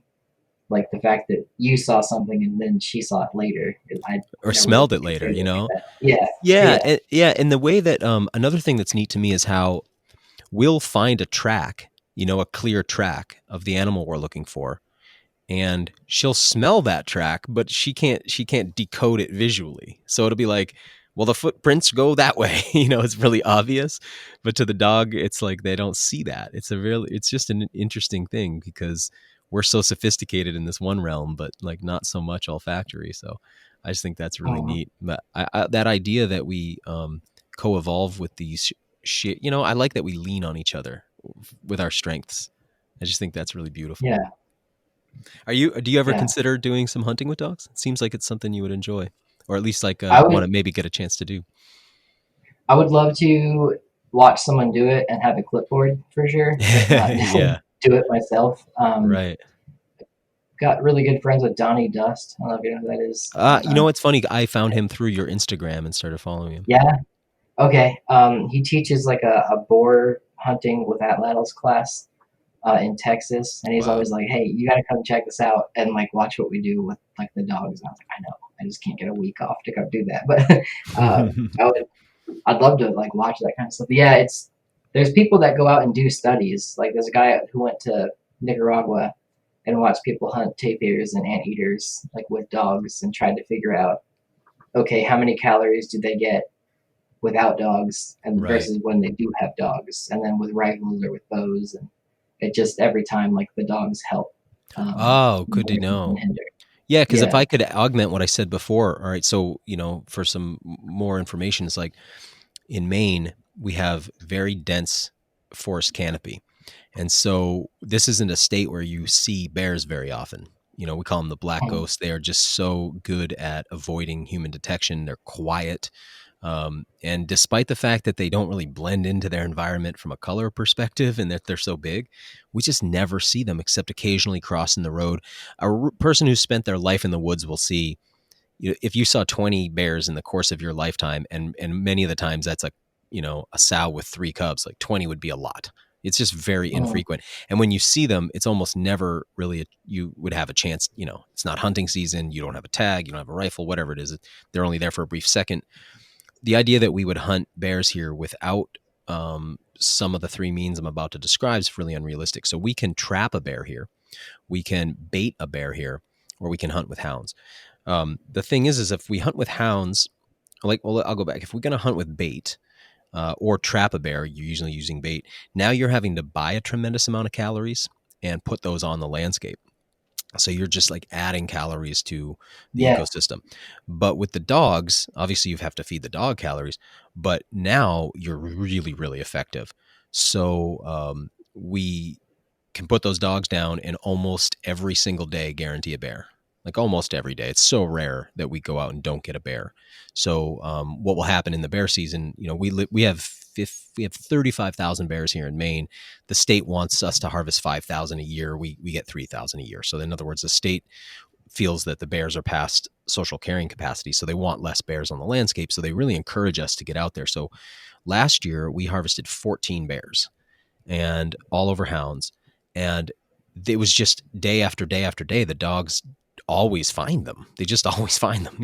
like the fact that you saw something and then she saw it later, I
Or
never would
smelled
have
it later,
considered
you
it like
know?
that. Yeah,
Yeah.
yeah,
Yeah. And the way that another thing that's neat to me is how we'll find a track, you know, a clear track of the animal we're looking for. And she'll smell that track, but she can't decode it visually. So it'll be like, well, the footprints go that way. You know, it's really obvious. But to the dog, it's like they don't see that. It's just an interesting thing because we're so sophisticated in this one realm, but like not so much olfactory. So I just think that's really
uh,
neat. But that idea that we co-evolve with these shit, you know, I like that we lean on each other with our strengths. I just think that's really beautiful.
yeah,
Do you ever
yeah.
consider doing some hunting with dogs? It seems like it's something you would enjoy, or at least like
I
want
would
to maybe get a chance to do.
I would love to watch someone do it and have a clipboard for sure, but not
Yeah,
do it myself.
right.
Got really good friends with Donnie Dust. I don't know if you know who that is.
You know what's funny? I found him through your Instagram and started following him.
Yeah. Okay. He teaches like a boar hunting with atlatls class in Texas, and he's
Wow.
always like, "Hey, you gotta come check this out and like watch what we do with like the dogs." And I was like, "I know, I just can't get a week off to go do that." But I would. I'd love to like watch that kind of stuff. But yeah, there's people that go out and do studies. Like there's a guy who went to Nicaragua and watched people hunt tapirs and anteaters like with dogs and tried to figure out, okay, how many calories do they get without dogs and
Right.
versus when they do have dogs, and then with rifles or with bows, and it just every time like the dogs help
Oh, good to
more than
know.
hinder.
Yeah, because if
Yeah.
I could augment what I said before, all right, so, for some more information, it's like in Maine, we have very dense forest canopy. And so this isn't a state where you see bears very often. We call them the black
Mhm.
ghosts. They are just so good at avoiding human detection. They're quiet. And despite the fact that they don't really blend into their environment from a color perspective and that they're so big, we just never see them except occasionally crossing the road. Person who spent their life in the woods will see, if you saw 20 bears in the course of your lifetime, and many of the times that's a sow with 3 cubs, like 20 would be a lot. It's just very
Mhm.
infrequent. And when you see them, it's almost never really, you would have a chance, it's not hunting season. You don't have a tag, you don't have a rifle, whatever it is. They're only there for a brief second. The idea that we would hunt bears here without some of the three means I'm about to describe is really unrealistic. So we can trap a bear here, we can bait a bear here, or we can hunt with hounds. The thing is if we hunt with hounds, I'll go back. If we're going to hunt with bait or trap a bear, you're usually using bait. Now you're having to buy a tremendous amount of calories and put those on the landscape. So you're just like adding calories to the
Yeah.
ecosystem. But with the dogs, obviously you have to feed the dog calories, but now you're really, really effective. So we can put those dogs down and almost every single day guarantee a bear. Like almost every day. It's so rare that we go out and don't get a bear. So what will happen in the bear season? We have 35,000 bears here in Maine. The state wants us to harvest 5,000 a year. We get 3,000 a year. So in other words, the state feels that the bears are past social carrying capacity, so they want less bears on the landscape. So they really encourage us to get out there. So last year we harvested 14 bears and all over hounds. And it was just day after day after day. The dogs always find them. They just always find them.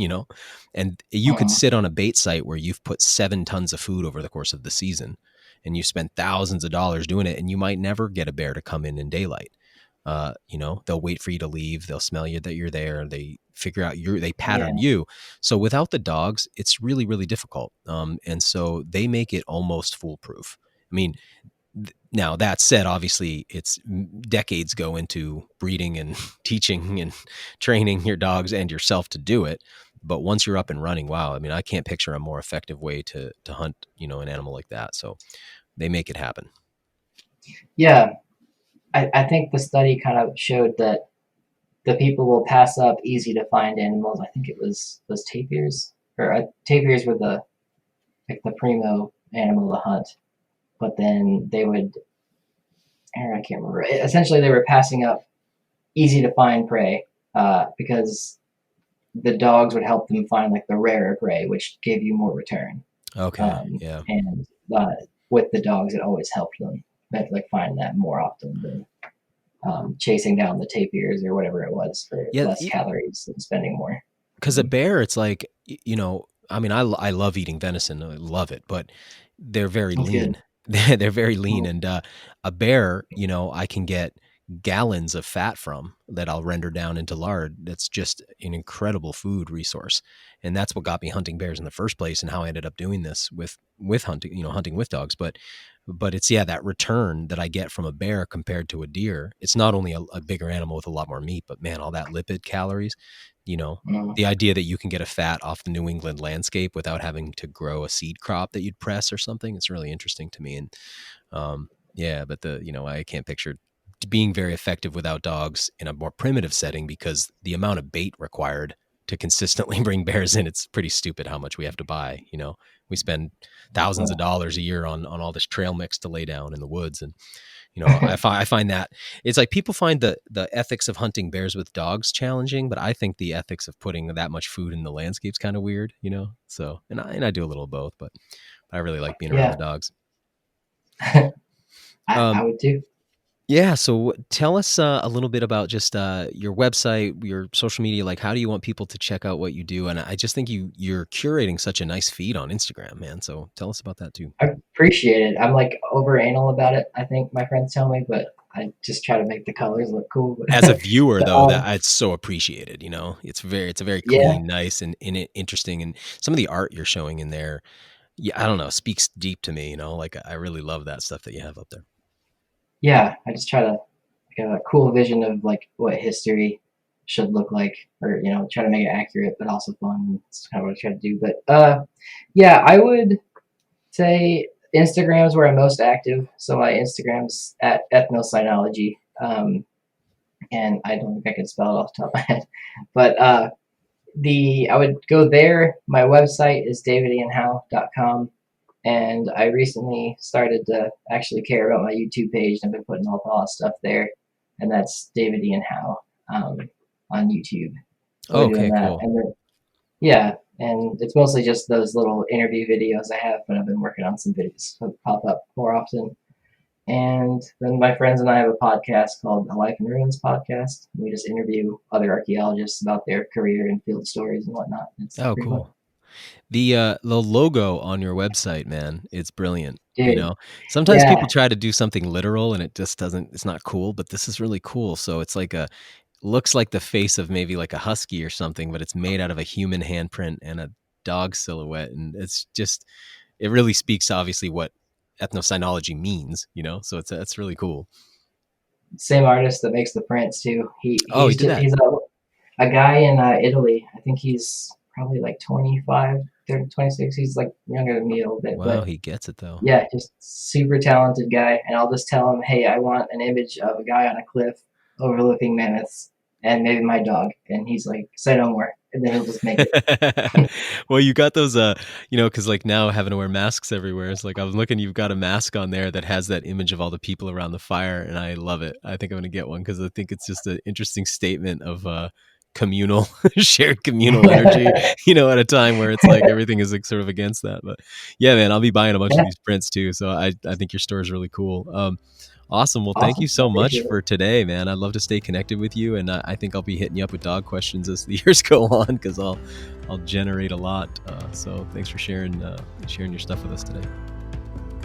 And you could
Mhm.
sit on a bait site where you've put 7 tons of food over the course of the season and you spent thousands of dollars doing it, and you might never get a bear to come in daylight. They'll wait for you to leave. They'll smell you that you're there. They figure out they
Yeah.
pattern you. So without the dogs, it's really, really difficult. And so they make it almost foolproof. I mean, now that said, obviously it's decades go into breeding and teaching and training your dogs and yourself to do it. But once you're up and running, wow, I mean, I can't picture a more effective way to hunt, an animal like that. So they make it happen.
Yeah. I think the study kind of showed that the people will pass up easy to find animals. I think it was tapirs, or tapirs were the like the primo animal to hunt, but then they would, or I can't remember. Essentially, they were passing up easy to find prey because the dogs would help them find like the rarer prey, which gave you more return.
Okay.
Um,
Yeah.
and with the dogs, it always helped them like find that more often than chasing down the tapirs or whatever it was for
Yeah.
less calories and spending more.
Because a bear, it's like, I mean, I love eating venison. I love it, but they're very
That's
lean.
good.
They're very lean. And a bear, I can get gallons of fat from that I'll render down into lard. That's just an incredible food resource. And that's what got me hunting bears in the first place and how I ended up doing this with hunting, hunting with dogs. But it's, yeah, that return that I get from a bear compared to a deer. It's not only a bigger animal with a lot more meat, but man, all that lipid calories, you know,
Mm.
the idea that you can get a fat off the New England landscape without having to grow a seed crop that you'd press or something, it's really interesting to me. And yeah, but I can't picture being very effective without dogs in a more primitive setting because the amount of bait required to consistently bring bears in, it's pretty stupid how much we have to buy. We spend thousands of dollars a year on all this trail mix to lay down in the woods. And I find that it's like people find the ethics of hunting bears with dogs challenging, but I think the ethics of putting that much food in the landscape's kind of weird. So, and I do a little of both, but I really like being around the
Yeah,
dogs.
I
Um,
would too.
Yeah. So tell us a little bit about just your website, your social media. Like, how do you want people to check out what you do? And I just think you're curating such a nice feed on Instagram, man. So tell us about that too.
I appreciate it. I'm like over anal about it, I think my friends tell me, but I just try to make the colors look cool.
As a viewer,
But,
though, that it's so appreciated. It's a very
yeah,
clean, nice, and interesting. And some of the art you're showing in there, yeah, I don't know, speaks deep to me. Like I really love that stuff that you have up there.
yeah, I just try to have a cool vision of like what history should look like, or try to make it accurate but also fun. That's kind of what I try to do. But yeah, I would say Instagram is where I'm most active. So my Instagram's at ethno-synology. And I don't think I can spell it off the top of my head. But I would go there. My website is davidianhowe.com. And I recently started to actually care about my YouTube page. I've been putting all that stuff there. And that's David Ian Howe on YouTube. So we're doing
Okay,
that.
cool.
And then, yeah, and it's mostly just those little interview videos I have, but I've been working on some videos that pop up more often. And then my friends and I have a podcast called the Life in Ruins podcast. We just interview other archaeologists about their career and field stories and whatnot. It's
Oh,
pretty fun.
cool. The logo on your website, man, it's brilliant.
Dude,
Sometimes
yeah,
people try to do something literal and it just doesn't. It's not cool. But this is really cool. So it's like looks like the face of maybe like a husky or something, but it's made out of a human handprint and a dog silhouette, and it really speaks to obviously what ethno-synology means. So that's really cool.
same artist that makes the prints too.
Oh, he did that.
He's a guy in Italy. I think he's probably like 25, 30, 26. He's like younger than me a little bit,
Wow,
but
he gets it though.
yeah, just super talented guy. And I'll just tell him, hey, I want an image of a guy on a cliff overlooking mammoths and maybe my dog. And he's like, say no more. And then he'll just make it.
Well, you got those, because like now having to wear masks everywhere, it's like I was looking, you've got a mask on there that has that image of all the people around the fire, and I love it. I think I'm gonna get one because I think it's just an interesting statement of communal, shared communal energy. At a time where it's like everything is like sort of against that. But yeah, man, I'll be buying a bunch of these prints too. So I think your store is really cool. Awesome. Well, thank
Awesome.
you so much
Appreciate it.
for today, man. I'd love to stay connected with you, and I think I'll be hitting you up with dog questions as the years go on because I'll generate a lot. So thanks for sharing your stuff with us today.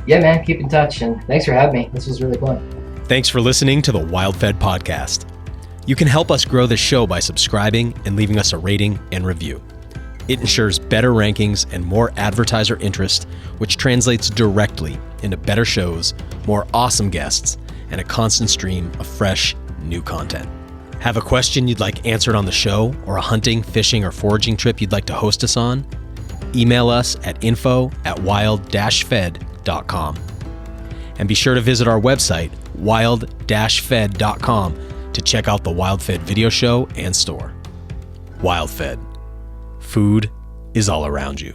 Yeah, man, keep in touch, and thanks for having me. This was really fun.
Thanks for listening to the WildFed podcast. You can help us grow this show by subscribing and leaving us a rating and review. It ensures better rankings and more advertiser interest, which translates directly into better shows, more awesome guests, and a constant stream of fresh, new content. Have a question you'd like answered on the show, or a hunting, fishing, or foraging trip you'd like to host us on? Email us at info@wild-fed.com. And be sure to visit our website, wild-fed.com, to check out the WildFed video show and store. WildFed. Food is all around you.